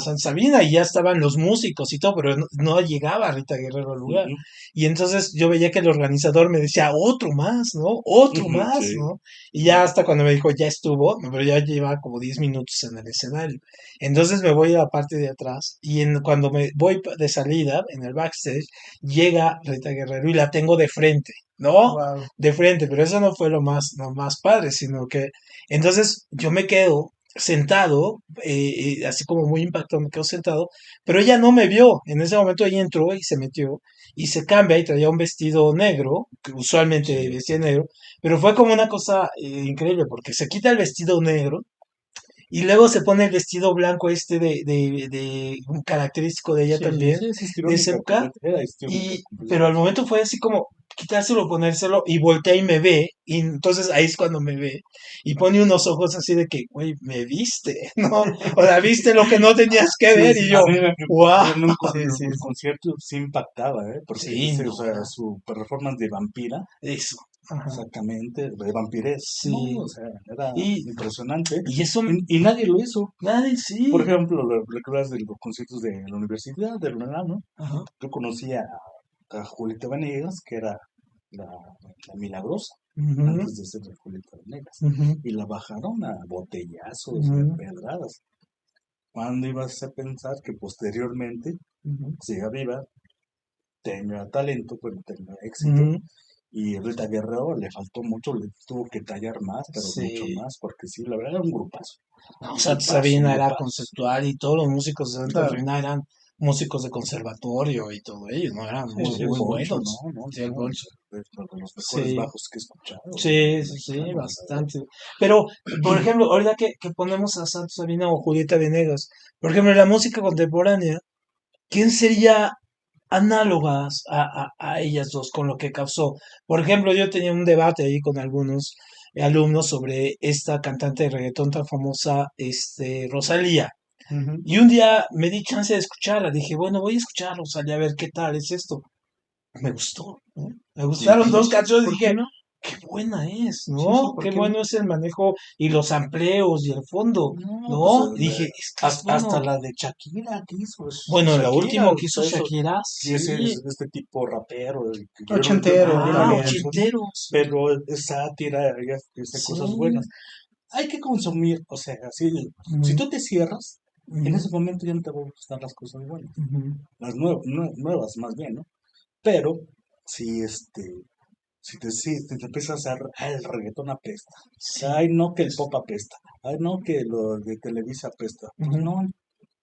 Speaker 1: San Sabina, y ya estaban los músicos y todo, pero no llegaba Rita Guerrero al lugar.
Speaker 3: Ujú,
Speaker 1: Y entonces yo veía que el organizador me decía, otro más, ¿no? Otro
Speaker 3: ujú,
Speaker 1: más,
Speaker 3: sí.
Speaker 1: ¿no? Y ya hasta cuando me dijo, ya estuvo, no, pero ya llevaba como 10 minutos en el escenario. Entonces me voy a la parte de atrás, y cuando me voy de salida, en el backstage, llega Rita Guerrero y la tengo de frente. ¿No?
Speaker 2: Wow.
Speaker 1: De frente, pero eso no fue lo más padre, sino que entonces yo me quedo sentado, así como muy impactado, me quedo sentado, pero ella no me vio. En ese momento ella entró y se metió y se cambia y traía un vestido negro, que usualmente
Speaker 3: Sí.
Speaker 1: vestía negro, pero fue como una cosa increíble porque se quita el vestido negro y luego se pone el vestido blanco de un característico de ella
Speaker 3: Sí, sí,
Speaker 1: también,
Speaker 3: sí, es
Speaker 1: de esa
Speaker 3: histriónica
Speaker 1: época,
Speaker 3: completa, era histriónica
Speaker 1: pero al
Speaker 3: completamente.
Speaker 1: momento fue así como quitárselo, ponérselo, y voltea y me ve, y entonces ahí es cuando me ve, y pone unos ojos así de que, güey, me viste, ¿no? O sea, viste lo que no tenías que
Speaker 2: Sí,
Speaker 1: ver, y
Speaker 2: sí,
Speaker 3: A
Speaker 1: yo,
Speaker 3: mí
Speaker 1: wow,
Speaker 3: en
Speaker 2: sí, sí,
Speaker 3: el
Speaker 2: sí.
Speaker 3: concierto sí impactaba, ¿eh? Porque
Speaker 1: sí,
Speaker 3: o
Speaker 1: no,
Speaker 3: sea, su performance de vampira,
Speaker 1: eso, ajá,
Speaker 3: exactamente, de vampires, no,
Speaker 1: sí,
Speaker 3: o sea, era
Speaker 1: y,
Speaker 3: impresionante
Speaker 1: y eso,
Speaker 3: y nadie lo hizo.
Speaker 1: nadie,
Speaker 3: Por
Speaker 1: sí,
Speaker 3: ejemplo, recuerdas de los conciertos de la universidad, de la UNAM, ¿no?
Speaker 1: ajá,
Speaker 3: Yo conocía a Julieta Venegas, que era la milagrosa,
Speaker 1: ujú,
Speaker 3: antes de ser la Julieta Venegas,
Speaker 1: ujú,
Speaker 3: y la bajaron a botellazos y a
Speaker 1: ujú,
Speaker 3: pedradas. ¿Cuándo ibas a pensar que posteriormente
Speaker 1: ujú,
Speaker 3: siga viva, tenga talento, pues tenga éxito
Speaker 1: ujú,
Speaker 3: Y Rita Guerrero le faltó mucho, le tuvo que tallar más, pero mucho
Speaker 1: Sí.
Speaker 3: más, porque sí, la verdad era un grupazo.
Speaker 1: No,
Speaker 3: Un
Speaker 1: Santa
Speaker 3: grupazo, un
Speaker 1: Sabina era
Speaker 3: grupazo.
Speaker 1: conceptual y todos los músicos de Santa
Speaker 2: Claro,
Speaker 1: Sabina eran músicos de conservatorio y todo ello, ¿no? Eran
Speaker 2: sí,
Speaker 1: muy,
Speaker 3: Sí, el
Speaker 1: muy
Speaker 3: Poncho,
Speaker 1: buenos.
Speaker 3: no, no,
Speaker 1: Sí, el
Speaker 3: no,
Speaker 1: Boncho.
Speaker 3: de los mejores
Speaker 1: Sí,
Speaker 3: bajos que he escuchado,
Speaker 1: sí, sí, sí,
Speaker 3: mexicanos, la verdad.
Speaker 1: bastante. Pero, por ejemplo, ahorita que ponemos a Santa Sabina o Julieta Venegas, por ejemplo, en la música contemporánea, ¿quién sería análogas a ellas dos con lo que causó? Por ejemplo, yo tenía un debate ahí con algunos alumnos sobre esta cantante de reggaetón tan famosa, Rosalía.
Speaker 2: ujú,
Speaker 1: Y un día me di chance de escucharla. Dije, bueno, voy a escuchar a Rosalía a ver qué tal es esto. Me gustó, ¿no? Me
Speaker 3: Y
Speaker 1: gustaron
Speaker 2: sí,
Speaker 1: dos canciones y
Speaker 2: ¿por qué
Speaker 1: dije,
Speaker 2: no?
Speaker 1: qué buena es,
Speaker 2: Sí, sí,
Speaker 1: ¿no?
Speaker 2: ¿por
Speaker 1: Qué
Speaker 2: qué no?
Speaker 1: bueno es el manejo y los amplios y el fondo,
Speaker 3: no, pues
Speaker 1: ¿no? Dije, es que es
Speaker 3: hasta
Speaker 1: bueno.
Speaker 3: la de Shakira que hizo,
Speaker 1: Bueno, la
Speaker 3: Shakira,
Speaker 1: última que
Speaker 3: o
Speaker 1: hizo
Speaker 3: sea, eso,
Speaker 1: Shakira,
Speaker 3: y ese es
Speaker 1: sí.
Speaker 3: de este tipo rapero, que
Speaker 2: Ochentero
Speaker 3: yo no lo
Speaker 2: también, sí.
Speaker 3: consumo,
Speaker 1: Ochenteros.
Speaker 3: pero es sátira, ella hace cosas buenas.
Speaker 1: Sí.
Speaker 3: Hay que consumir, o sea, así, si
Speaker 1: Ujú,
Speaker 3: tú te cierras, en
Speaker 1: ujú,
Speaker 3: ese momento ya no te van a gustar las cosas buenas,
Speaker 1: ujú.
Speaker 3: las nuevas más bien, ¿no? Pero si si te empiezas a hacer, el reggaetón apesta,
Speaker 1: Sí,
Speaker 3: ay no que el
Speaker 1: es.
Speaker 3: pop apesta, ay no que lo de Televisa apesta, pues
Speaker 1: Ujú.
Speaker 3: no,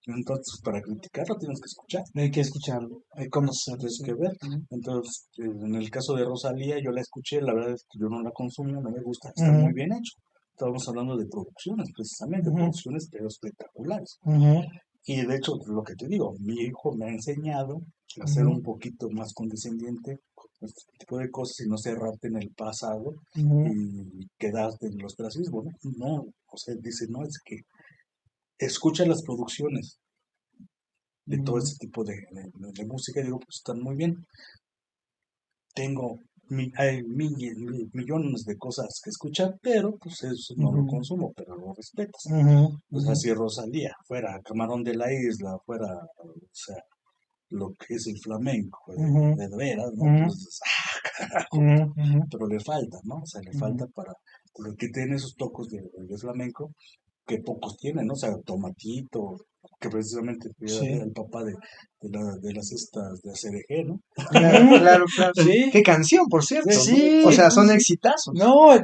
Speaker 3: entonces para criticarlo tienes que escuchar,
Speaker 1: Hay que escucharlo, hay que conocerlo,
Speaker 3: tienes
Speaker 1: sí.
Speaker 3: que ver.
Speaker 1: Ujú,
Speaker 3: Entonces, en el caso de Rosalía, yo la escuché, la verdad es que yo no la consumo, no me gusta, está muy
Speaker 1: ujú,
Speaker 3: bien hecho. Estábamos hablando de producciones, precisamente,
Speaker 1: ujú,
Speaker 3: producciones pero espectaculares.
Speaker 1: ujú,
Speaker 3: Y de hecho, lo que te digo, mi hijo me ha enseñado a ser un poquito más condescendiente con este tipo de cosas y no cerrarte en el pasado
Speaker 1: ujú,
Speaker 3: y quedarte en los ostracismo, ¿no? No, o sea, dice, no, es que escucha las producciones de todo
Speaker 1: ujú,
Speaker 3: ese tipo de música y digo, pues están muy bien. Tengo hay millones de cosas que escuchar, pero pues eso no lo
Speaker 1: ujú,
Speaker 3: consumo, pero lo respetas.
Speaker 1: ujú,
Speaker 3: O sea,
Speaker 1: ujú,
Speaker 3: si Rosalía fuera Camarón de la Isla, fuera, o sea, lo que es el flamenco,
Speaker 1: ujú,
Speaker 3: de veras, ¿no?
Speaker 1: ujú,
Speaker 3: Pues dices, ah, carajo,
Speaker 1: ujú, ujú,
Speaker 3: pero le falta, ¿no? O sea, le
Speaker 1: ujú.
Speaker 3: falta para, porque tiene esos tocos de flamenco que pocos tienen, ¿no? O sea, Tomatito, que precisamente era
Speaker 1: Sí.
Speaker 3: el papá de las estas de ACDG, ¿no?
Speaker 2: Claro,
Speaker 1: Ujú,
Speaker 2: claro, claro.
Speaker 1: sí,
Speaker 2: Qué canción, por cierto, ¿no? O
Speaker 1: sí,
Speaker 2: sea,
Speaker 1: sí,
Speaker 2: son
Speaker 1: sí.
Speaker 2: exitazos.
Speaker 1: No,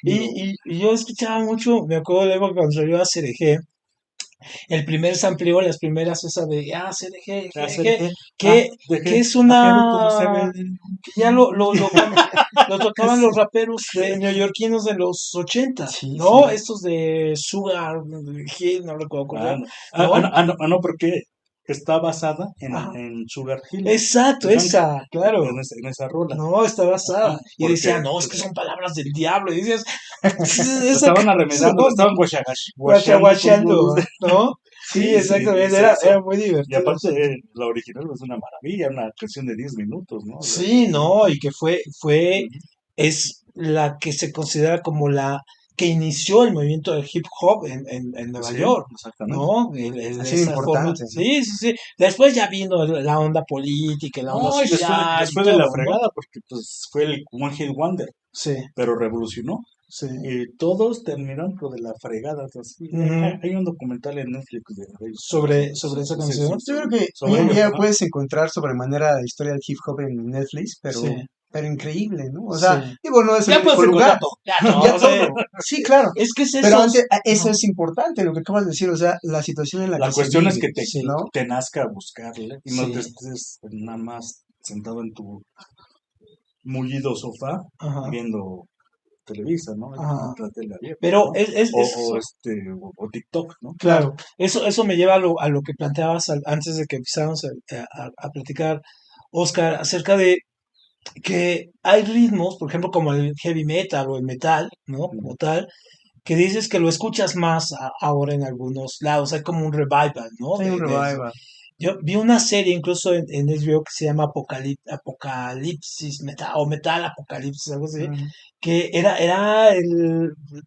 Speaker 3: No,
Speaker 1: y yo escuchaba mucho, me acuerdo de la época cuando salió a CDG, el primer sampleo, las primeras esas de CDG, GDG,
Speaker 3: ACDG,
Speaker 1: que,
Speaker 3: dejé,
Speaker 1: que es
Speaker 3: pajarito no se
Speaker 1: una,
Speaker 3: ve.
Speaker 1: que ya lo tocaban los raperos neoyorquinos de los ochentas,
Speaker 2: Sí,
Speaker 1: ¿no?
Speaker 2: sí.
Speaker 1: Estos de Sugar Hill, no recuerdo cuál era,
Speaker 3: No.
Speaker 1: ¿no?
Speaker 3: No, porque está basada
Speaker 1: Ajá.
Speaker 3: en Sugar Hill
Speaker 1: Exacto,
Speaker 3: Gang,
Speaker 1: esa, claro.
Speaker 3: en esa rola.
Speaker 1: No, está
Speaker 3: Ajá,
Speaker 1: basada. Y decía,
Speaker 3: porque
Speaker 1: no, es que son palabras del diablo. Y dices,
Speaker 3: lo
Speaker 1: esa
Speaker 3: estaban
Speaker 1: canción,
Speaker 3: arremedando, lo estaban guacheando, como
Speaker 1: guachaguacheando, ¿no? Sí,
Speaker 3: sí, y
Speaker 1: exactamente,
Speaker 3: se
Speaker 1: era
Speaker 3: hizo.
Speaker 1: muy
Speaker 3: Y
Speaker 1: divertido
Speaker 3: aparte,
Speaker 1: eso.
Speaker 3: la original es una maravilla, una canción de 10 minutos, ¿no? O sea,
Speaker 1: Sí, no, y que
Speaker 3: ujú,
Speaker 1: es la que se considera como la que inició el movimiento del hip hop en Nueva
Speaker 3: sí,
Speaker 1: York,
Speaker 3: exactamente.
Speaker 1: ¿no?
Speaker 2: Ha
Speaker 1: De
Speaker 2: sido
Speaker 1: esa forma.
Speaker 2: importante, ¿no?
Speaker 1: Sí, sí, sí. Después ya vino la onda política, la onda
Speaker 3: No, y
Speaker 1: social y
Speaker 3: después de la
Speaker 1: todo, ¿no?
Speaker 3: fregada, porque pues fue el One Hit Wonder,
Speaker 1: Sí,
Speaker 3: pero revolucionó.
Speaker 1: sí.
Speaker 3: Y todos terminaron por de la fregada. Entonces, sí,
Speaker 1: Ujú.
Speaker 3: hay un documental en Netflix de ellos,
Speaker 1: Sobre esa canción.
Speaker 2: Yo creo que hoy
Speaker 3: sobre
Speaker 2: en
Speaker 3: ellos,
Speaker 2: día
Speaker 3: ajá.
Speaker 2: puedes encontrar sobremanera la historia del hip hop en Netflix,
Speaker 1: Sí,
Speaker 2: pero increíble, ¿no? O sea,
Speaker 1: sí.
Speaker 2: digo, no es el
Speaker 1: Ya puedes
Speaker 2: único
Speaker 1: encontrar
Speaker 2: lugar,
Speaker 1: todo, ya todo.
Speaker 2: ya
Speaker 1: O sea,
Speaker 2: todo. Sí, claro.
Speaker 1: es que es
Speaker 2: Pero
Speaker 1: eso.
Speaker 2: antes, eso
Speaker 1: Ajá.
Speaker 2: es importante, lo que acabas de decir, o sea, la situación en la
Speaker 3: La
Speaker 2: que se
Speaker 3: cuestión es
Speaker 2: vive,
Speaker 3: que
Speaker 1: Sí,
Speaker 2: ¿no?
Speaker 3: te nazca a buscarle y no te
Speaker 1: sí.
Speaker 3: estés nada más sentado en tu mullido sofá
Speaker 1: Ajá,
Speaker 3: viendo Televisa, ¿no?
Speaker 1: ajá.
Speaker 3: La tele abierta,
Speaker 1: Pero
Speaker 3: ¿no?
Speaker 1: es
Speaker 3: O,
Speaker 1: eso.
Speaker 3: o TikTok, ¿no?
Speaker 1: Claro, eso me lleva a lo que planteabas antes de que empezáramos a platicar, Oscar, acerca de que hay ritmos, por ejemplo, como el heavy metal o el metal, ¿no? Como tal, que dices que lo escuchas más ahora en algunos lados, hay como un revival, ¿no?
Speaker 2: Hay un revival.
Speaker 1: Yo vi una serie incluso en HBO que se llama Apocalipsis Metal o Metal Apocalipsis, algo así,
Speaker 2: Ujú.
Speaker 1: que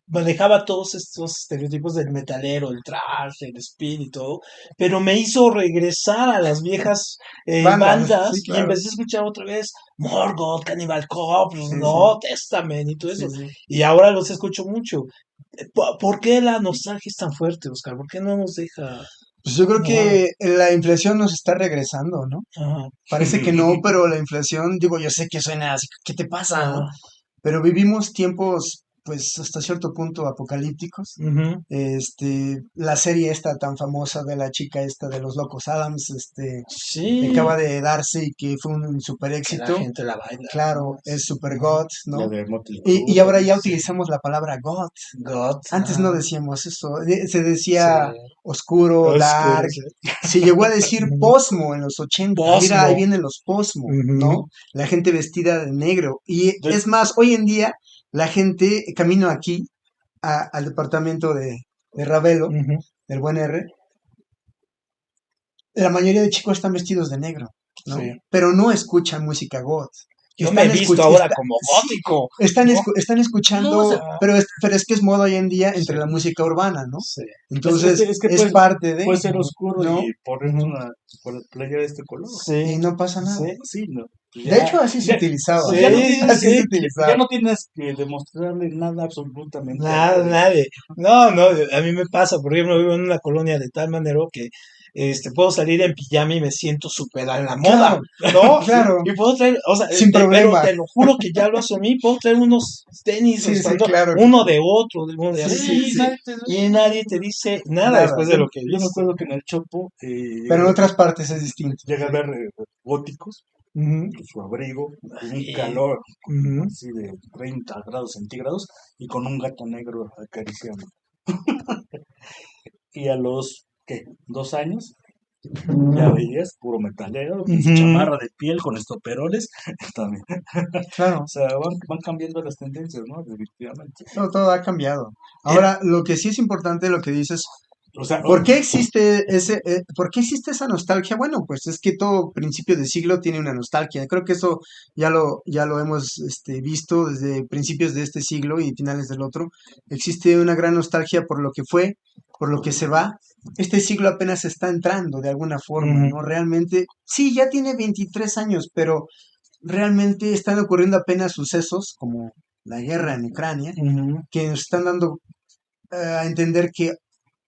Speaker 1: manejaba todos estos estereotipos del metalero, el thrash, el speed y todo, pero me hizo regresar a las viejas
Speaker 2: Bandas, sí,
Speaker 1: bandas y
Speaker 2: claro.
Speaker 1: empecé a escuchar otra vez Morgoth, Cannibal Corpse,
Speaker 2: Sí, sí,
Speaker 1: no, Testament y todo
Speaker 2: sí,
Speaker 1: eso.
Speaker 2: sí.
Speaker 1: Y ahora los escucho mucho. ¿Por qué la nostalgia es tan fuerte, Oscar? ¿Por qué no nos deja?
Speaker 2: Pues yo creo que la inflación nos está regresando, ¿no?
Speaker 1: Ajá.
Speaker 2: Parece que no, pero la inflación, digo, yo sé que suena así, ¿qué te pasa, no? Pero vivimos tiempos, pues, hasta cierto punto apocalípticos.
Speaker 1: Ujú.
Speaker 2: La serie esta tan famosa de la chica esta de los Locos Adams, que
Speaker 1: Sí,
Speaker 2: acaba de darse y que fue un super
Speaker 1: que la
Speaker 2: éxito.
Speaker 1: gente la baila,
Speaker 2: Claro,
Speaker 1: ¿no?
Speaker 2: es super
Speaker 1: Ujú.
Speaker 2: God,
Speaker 3: La
Speaker 2: ¿no?
Speaker 3: de Motley
Speaker 2: Y
Speaker 3: Crue
Speaker 2: ahora ya
Speaker 3: también.
Speaker 1: Sí.
Speaker 2: utilizamos la palabra God.
Speaker 1: God,
Speaker 2: Antes no
Speaker 1: ajá.
Speaker 2: decíamos eso, se
Speaker 1: Sí.
Speaker 2: decía oscuro,
Speaker 1: Oscuro,
Speaker 2: dark.
Speaker 1: sí.
Speaker 2: Se llegó a decir
Speaker 1: Ujú.
Speaker 2: posmo en los 80. Mira, ahí
Speaker 1: Posmo.
Speaker 2: vienen los posmo,
Speaker 1: Ujú.
Speaker 2: ¿no? La gente vestida de negro. Y
Speaker 3: De-
Speaker 2: es más, hoy en día, la gente, camino aquí al departamento de Ravelo,
Speaker 1: Ujú.
Speaker 2: del buen R, la mayoría de chicos están vestidos de negro, ¿no?
Speaker 1: Sí.
Speaker 2: Pero no escuchan música goth.
Speaker 1: Yo me he visto ahora como
Speaker 2: Sí,
Speaker 1: gótico, ¿no?
Speaker 2: están
Speaker 1: No, o
Speaker 2: escuchando,
Speaker 1: sea,
Speaker 2: pero es que es moda hoy en día
Speaker 1: sí,
Speaker 2: entre la música urbana, ¿no?
Speaker 1: sí.
Speaker 2: Entonces,
Speaker 3: es que
Speaker 2: es parte de,
Speaker 3: puede ser oscuro
Speaker 2: ¿no?
Speaker 3: y ponernos
Speaker 1: Ujú.
Speaker 3: una playa de este color.
Speaker 2: Y
Speaker 1: Sí,
Speaker 2: no pasa nada.
Speaker 1: sí,
Speaker 3: Sí, ¿no? Pues
Speaker 2: De hecho, así se
Speaker 3: ya,
Speaker 2: utilizaba.
Speaker 3: pues ya no
Speaker 1: sí,
Speaker 3: tienes
Speaker 2: Así se
Speaker 1: sí.
Speaker 3: ya
Speaker 2: utilizaba.
Speaker 3: no tienes que demostrarle nada absolutamente a
Speaker 1: Nada,
Speaker 3: nadie.
Speaker 1: nadie. No, no, a mí me pasa, por ejemplo, vivo en una colonia de tal manera que puedo salir en pijama y me siento súper a la moda,
Speaker 2: Claro,
Speaker 1: ¿no?
Speaker 2: claro,
Speaker 1: Y puedo traer, o sea,
Speaker 2: sin
Speaker 1: pero
Speaker 2: problema.
Speaker 1: te lo juro que ya lo asumí, puedo traer unos tenis, o
Speaker 2: Sí,
Speaker 1: sea,
Speaker 2: sí, claro.
Speaker 1: uno de otro, de uno de
Speaker 2: Sí,
Speaker 1: así,
Speaker 2: sí, sí.
Speaker 1: y nadie te dice nada
Speaker 2: Nada.
Speaker 1: después de lo que
Speaker 3: Yo me
Speaker 1: viste.
Speaker 3: acuerdo que en el Chopo
Speaker 2: Pero en otras partes es distinto.
Speaker 3: llega a ver góticos
Speaker 1: Ujú.
Speaker 3: con su abrigo, con un
Speaker 1: Y-
Speaker 3: calor
Speaker 1: ujú.
Speaker 3: así de 30 grados centígrados y con un gato negro acariciando. Y a los, ¿qué? 2 años, ya veías puro metalero, con su
Speaker 1: Ujú.
Speaker 3: chamarra de piel, con estoperoles, también. O
Speaker 2: Claro,
Speaker 3: sea, van cambiando las tendencias, ¿no? Definitivamente.
Speaker 2: todo ha cambiado.
Speaker 1: El-
Speaker 2: Ahora, lo que sí es importante, lo que dices,
Speaker 3: O sea,
Speaker 2: ¿por qué existe esa nostalgia? Bueno, pues es que todo principio de siglo tiene una nostalgia. Creo que eso ya lo hemos visto desde principios de este siglo y finales del otro. Existe una gran nostalgia por lo que fue, por lo que se va. Este siglo apenas está entrando de alguna forma,
Speaker 1: ujú,
Speaker 2: ¿no? Realmente, sí, ya tiene 23 años, pero realmente están ocurriendo apenas sucesos como la guerra en Ucrania,
Speaker 1: ujú,
Speaker 2: que nos están dando a entender que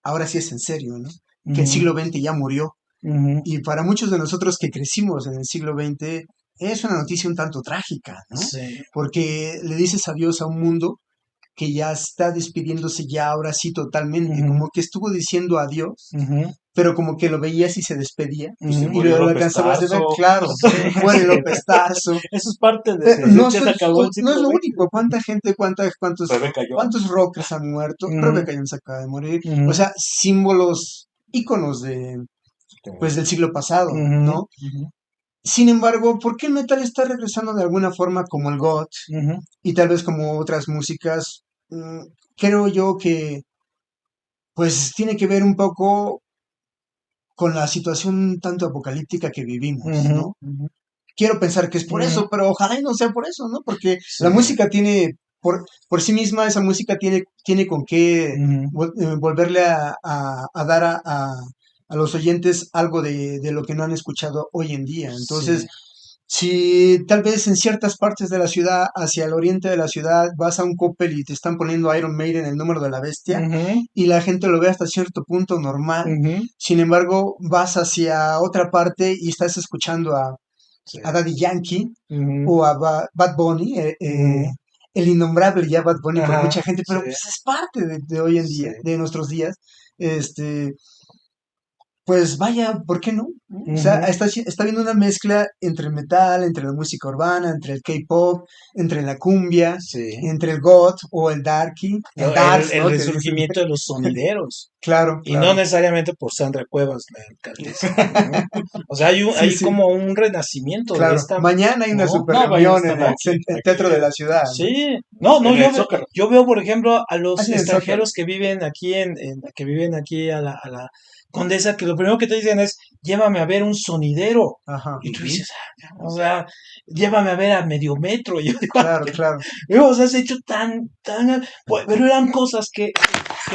Speaker 2: ahora sí es en serio, ¿no? Que el
Speaker 1: ujú,
Speaker 2: siglo XX ya murió.
Speaker 1: ujú.
Speaker 2: Y para muchos de nosotros que crecimos en el siglo XX, es una noticia un tanto trágica, ¿no?
Speaker 1: Sí.
Speaker 2: Porque le dices adiós a un mundo que ya está despidiéndose ya ahora sí totalmente,
Speaker 1: Ujú,
Speaker 2: como que estuvo diciendo adiós,
Speaker 1: ujú,
Speaker 2: pero como que lo veías y se despedía,
Speaker 3: pues se
Speaker 1: ujú.
Speaker 2: y
Speaker 3: murió
Speaker 2: luego lo
Speaker 3: López
Speaker 2: alcanzabas de ver,
Speaker 3: Tarso.
Speaker 2: claro,
Speaker 1: Sí.
Speaker 2: muere López Tarso.
Speaker 3: Eso es parte de decir,
Speaker 2: No,
Speaker 3: ya se acabó el
Speaker 2: no es
Speaker 3: siglo
Speaker 2: lo
Speaker 3: XX.
Speaker 2: único, cuánta gente,
Speaker 3: Rebeca Jones.
Speaker 2: cuántos rockers han muerto,
Speaker 1: Ujú,
Speaker 2: Rebecca Jones acaba de morir, o
Speaker 1: ujú,
Speaker 2: sea, símbolos, íconos pues del siglo pasado,
Speaker 1: ujú,
Speaker 2: ¿no?
Speaker 1: ujú,
Speaker 2: Sin embargo, ¿por qué el metal está regresando de alguna forma como el goth
Speaker 1: ujú,
Speaker 2: y tal vez como otras músicas? Creo yo que pues tiene que ver un poco con la situación tanto apocalíptica que vivimos,
Speaker 1: ujú,
Speaker 2: ¿no?
Speaker 1: ujú,
Speaker 2: Quiero pensar que es por
Speaker 1: ujú.
Speaker 2: eso, pero ojalá y no sea por eso, ¿no? Porque
Speaker 1: Sí.
Speaker 2: la música tiene, por sí misma, esa música tiene con qué
Speaker 1: Ujú,
Speaker 2: volverle a dar a los oyentes algo de lo que no han escuchado hoy en día. Entonces,
Speaker 1: sí.
Speaker 2: si tal vez en ciertas partes de la ciudad, hacia el oriente de la ciudad, vas a un Coppel y te están poniendo Iron Maiden, el número de la bestia,
Speaker 1: Ujú,
Speaker 2: y la gente lo ve hasta cierto punto normal.
Speaker 1: ujú.
Speaker 2: Sin embargo, vas hacia otra parte y estás escuchando
Speaker 1: Sí.
Speaker 2: a Daddy Yankee
Speaker 1: Ujú,
Speaker 2: o a Bad Bunny,
Speaker 1: ujú.
Speaker 2: el innombrable ya Bad Bunny por
Speaker 1: Ajá.
Speaker 2: mucha gente,
Speaker 1: Sí,
Speaker 2: pero pues es parte de hoy en
Speaker 1: sí.
Speaker 2: día, de nuestros días. Este, pues vaya, ¿por qué no? ¿No? O sea,
Speaker 1: Ujú.
Speaker 2: está viendo una mezcla entre el metal, entre la música urbana, entre el K-pop, entre la cumbia,
Speaker 1: Sí.
Speaker 2: entre el goth o el darky, el darks,
Speaker 1: El
Speaker 2: ¿no? Que dicen,
Speaker 1: resurgimiento de los sonideros.
Speaker 2: claro,
Speaker 1: Y no
Speaker 2: claro.
Speaker 1: necesariamente por Sandra Cuevas, la alcaldesa, ¿no? O sea,
Speaker 2: Sí,
Speaker 1: hay
Speaker 2: sí,
Speaker 1: como un renacimiento de
Speaker 2: claro.
Speaker 1: esta,
Speaker 2: Mañana hay una
Speaker 1: ¿no?
Speaker 2: super
Speaker 3: No, vaya,
Speaker 2: reunión en
Speaker 3: están aquí,
Speaker 2: el
Speaker 3: aquí,
Speaker 2: teatro de la ciudad, ¿no?
Speaker 1: Sí, no, no,
Speaker 3: en el Zócalo.
Speaker 1: yo veo, por ejemplo, a los
Speaker 2: Hacen el Zócalo.
Speaker 1: extranjeros que viven aquí que viven aquí a la Condesa, que lo primero que te dicen es, llévame a ver un sonidero.
Speaker 2: Ajá,
Speaker 1: Y tú
Speaker 3: Ujú.
Speaker 1: dices, o sea, llévame a ver a medio metro. Y yo digo,
Speaker 2: claro, claro.
Speaker 1: o sea, has hecho pero eran cosas que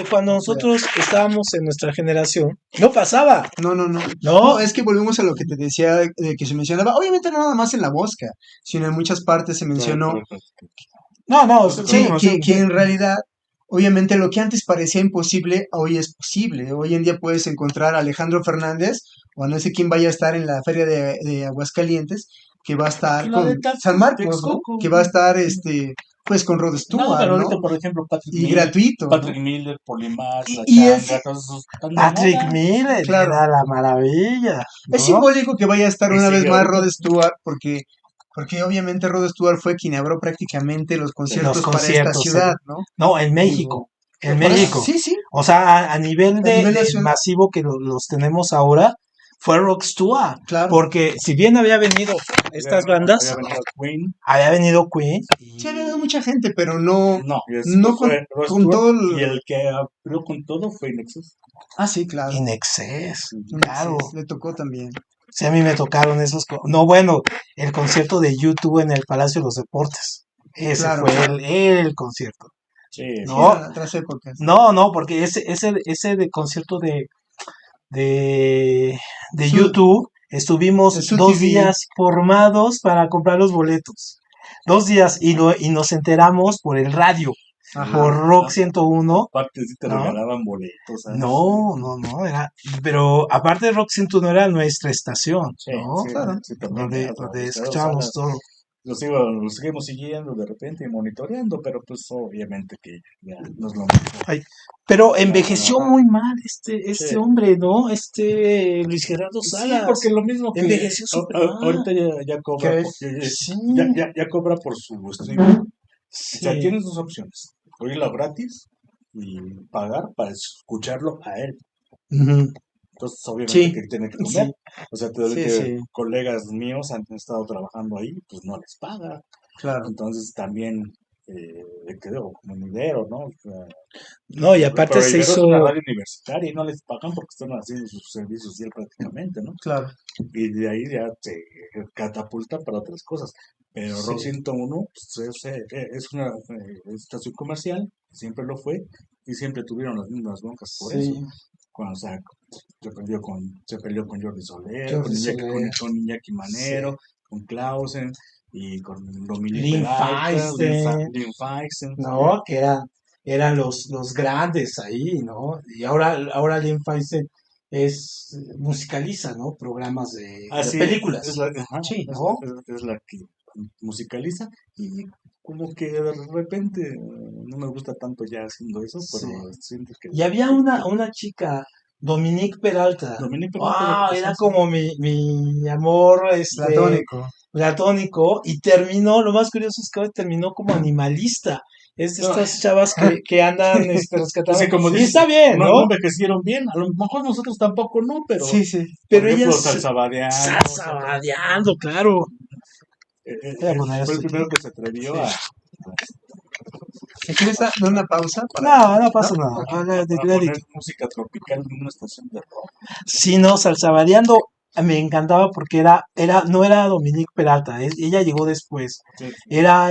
Speaker 1: cuando nosotros estábamos en nuestra generación, no pasaba,
Speaker 2: No, no, no. No,
Speaker 1: ¿no?
Speaker 2: es que volvemos a lo que te decía de que se mencionaba. Obviamente no nada más en la Mosca, sino en muchas partes se
Speaker 3: Claro,
Speaker 2: mencionó
Speaker 3: claro, claro.
Speaker 1: No, no,
Speaker 3: Pues,
Speaker 1: sí, sí,
Speaker 2: que en realidad, obviamente lo que antes parecía imposible, hoy es posible. Hoy en día puedes encontrar a Alejandro Fernández, o no sé quién vaya a estar en la feria de Aguascalientes, que va a estar
Speaker 3: La de
Speaker 2: con San Marcos, ¿no?
Speaker 3: Texcoco.
Speaker 2: Que va a estar, pues con Rod
Speaker 3: No,
Speaker 2: Stewart,
Speaker 3: pero
Speaker 2: ¿no?
Speaker 3: ahorita, por ejemplo,
Speaker 2: Y gratuito, ¿no?
Speaker 3: Patrick Miller, Polimar, La
Speaker 2: Y
Speaker 3: Changa, todos esos están de
Speaker 1: Patrick
Speaker 3: moda.
Speaker 1: Miller
Speaker 2: claro,
Speaker 1: era la maravilla,
Speaker 2: es
Speaker 1: ¿no?
Speaker 2: simbólico que vaya a estar
Speaker 3: Y
Speaker 2: una vez
Speaker 3: sigue
Speaker 2: más
Speaker 3: ahorita.
Speaker 2: Rod Stewart, porque obviamente Rod Stewart fue quien abrió prácticamente los
Speaker 1: Los
Speaker 2: conciertos para esta
Speaker 1: conciertos,
Speaker 2: ciudad, ¿no?
Speaker 1: no, en
Speaker 2: Digo,
Speaker 1: México, en
Speaker 2: por eso,
Speaker 1: México.
Speaker 2: sí, sí,
Speaker 1: O sea, a nivel
Speaker 2: a nivel
Speaker 1: de
Speaker 2: nacional,
Speaker 1: masivo que los tenemos ahora, fue Rock Stewart.
Speaker 2: claro.
Speaker 1: Porque si bien había venido estas bandas,
Speaker 3: Había venido Queen.
Speaker 1: había venido Queen.
Speaker 2: Sí, había habido mucha gente, pero no,
Speaker 3: No, y después
Speaker 2: no
Speaker 3: fue Rod
Speaker 2: con
Speaker 3: Stewart,
Speaker 2: todo
Speaker 3: y el que abrió con todo fue Nexus.
Speaker 2: Ah, sí, claro.
Speaker 1: In Excess,
Speaker 2: Un
Speaker 1: claro.
Speaker 2: Excess, le tocó también.
Speaker 1: Sí, a mí me tocaron esos. No, bueno, el concierto de YouTube en el Palacio de los Deportes. Ese
Speaker 2: Claro,
Speaker 1: fue
Speaker 2: claro.
Speaker 1: el concierto.
Speaker 3: Sí,
Speaker 2: Sí,
Speaker 1: No,
Speaker 2: eran otras épocas.
Speaker 1: no, porque ese de concierto de, de
Speaker 2: Su,
Speaker 1: YouTube,
Speaker 2: de
Speaker 1: estuvimos
Speaker 2: Su
Speaker 1: 2
Speaker 2: TV.
Speaker 1: días formados para comprar los boletos. 2 días y nos enteramos por el radio, por
Speaker 2: Ajá.
Speaker 1: Rock 101,
Speaker 3: aparte sí te
Speaker 1: ¿no?
Speaker 3: regalaban boletos, ¿sabes?
Speaker 1: No, pero aparte de Rock 101 era nuestra estación,
Speaker 3: Sí,
Speaker 1: ¿no?
Speaker 3: sí,
Speaker 2: Claro.
Speaker 3: sí, también,
Speaker 1: Donde
Speaker 3: o sea,
Speaker 1: donde
Speaker 3: los
Speaker 1: escuchábamos
Speaker 3: salas,
Speaker 1: todo.
Speaker 3: los seguimos siguiendo de repente y monitoreando, pero pues obviamente que ya no es lo mismo.
Speaker 1: Ay, pero
Speaker 3: La-
Speaker 1: envejeció muy mal
Speaker 3: sí.
Speaker 1: este hombre, ¿no? Luis Gerardo
Speaker 3: Sí,
Speaker 1: Salas.
Speaker 3: porque lo mismo que
Speaker 1: Envejeció súper mal.
Speaker 3: ahorita ya cobra
Speaker 2: ¿Crees?
Speaker 1: Sí,
Speaker 3: ya cobra por su streaming. O sea,
Speaker 1: sí.
Speaker 3: tienes dos opciones: oírlo gratis y pagar para escucharlo a él.
Speaker 1: Ujú.
Speaker 3: Entonces, obviamente
Speaker 2: Sí,
Speaker 3: que tiene que
Speaker 2: sí,
Speaker 3: comer. O sea, te doy
Speaker 2: sí,
Speaker 3: que
Speaker 2: sí,
Speaker 3: colegas míos han estado trabajando ahí, pues no les paga.
Speaker 2: claro.
Speaker 3: Entonces también le quedó como minero, ¿no? O sea,
Speaker 1: No, y aparte
Speaker 3: pero
Speaker 1: se
Speaker 3: Ibero es una
Speaker 1: hizo.
Speaker 3: radio universitaria y no les pagan porque están haciendo su servicio social prácticamente, ¿no?
Speaker 2: Claro.
Speaker 3: Y de ahí ya se catapulta para otras cosas. Pero Rock
Speaker 1: Sí.
Speaker 3: 101 pues, es una estación comercial, siempre lo fue, y siempre tuvieron las mismas broncas por eso.
Speaker 1: Sí.
Speaker 3: Cuando, o sea, se peleó con Jordi Soler,
Speaker 2: Jordi Soler.
Speaker 3: con Iñaki
Speaker 2: Sí.
Speaker 3: Manero, con Clausen y con Dominique
Speaker 1: Lynn
Speaker 3: Peralta,
Speaker 1: Feinstein,
Speaker 3: Lynn Feinstein.
Speaker 1: ¿no? Que eran los grandes ahí, ¿no? Y ahora Lynn Feinstein musicaliza, ¿no? Programas de
Speaker 3: Así
Speaker 1: películas.
Speaker 3: es ajá,
Speaker 1: Sí, ¿no?
Speaker 3: es la que musicaliza y como que de repente no me gusta tanto ya haciendo eso,
Speaker 1: Sí.
Speaker 3: pero siento que
Speaker 1: Y había una chica, Dominique Peralta.
Speaker 3: Dominique Peralta ya
Speaker 1: ¡Wow!
Speaker 3: pasó,
Speaker 1: Era
Speaker 3: sí.
Speaker 1: como mi amor,
Speaker 2: Platónico.
Speaker 1: platónico. Y terminó, lo más curioso es que hoy terminó como animalista. Es de
Speaker 3: No,
Speaker 1: estas chavas que andan rescatando.
Speaker 3: es que como
Speaker 1: Y
Speaker 3: dices,
Speaker 1: está bien,
Speaker 3: no
Speaker 1: ¿no?
Speaker 3: envejecieron bien, a lo mejor nosotros tampoco no, pero
Speaker 2: Sí, sí.
Speaker 3: por
Speaker 1: Pero
Speaker 3: ejemplo
Speaker 1: ellas
Speaker 3: Salsabadeando,
Speaker 1: salsabadeando, claro. Voy a poner
Speaker 3: fue el
Speaker 1: esto aquí.
Speaker 3: primero que se atrevió
Speaker 2: Sí.
Speaker 3: a
Speaker 2: ¿Se quieres dar una pausa para...?
Speaker 1: No pasa
Speaker 2: ¿No?
Speaker 1: nada.
Speaker 2: Ok.
Speaker 3: poner música tropical en una estación de rock.
Speaker 1: Sí, no, salsabadeando me encantaba porque no era Dominique Peralta, ella llegó después.
Speaker 3: Sí,
Speaker 1: Era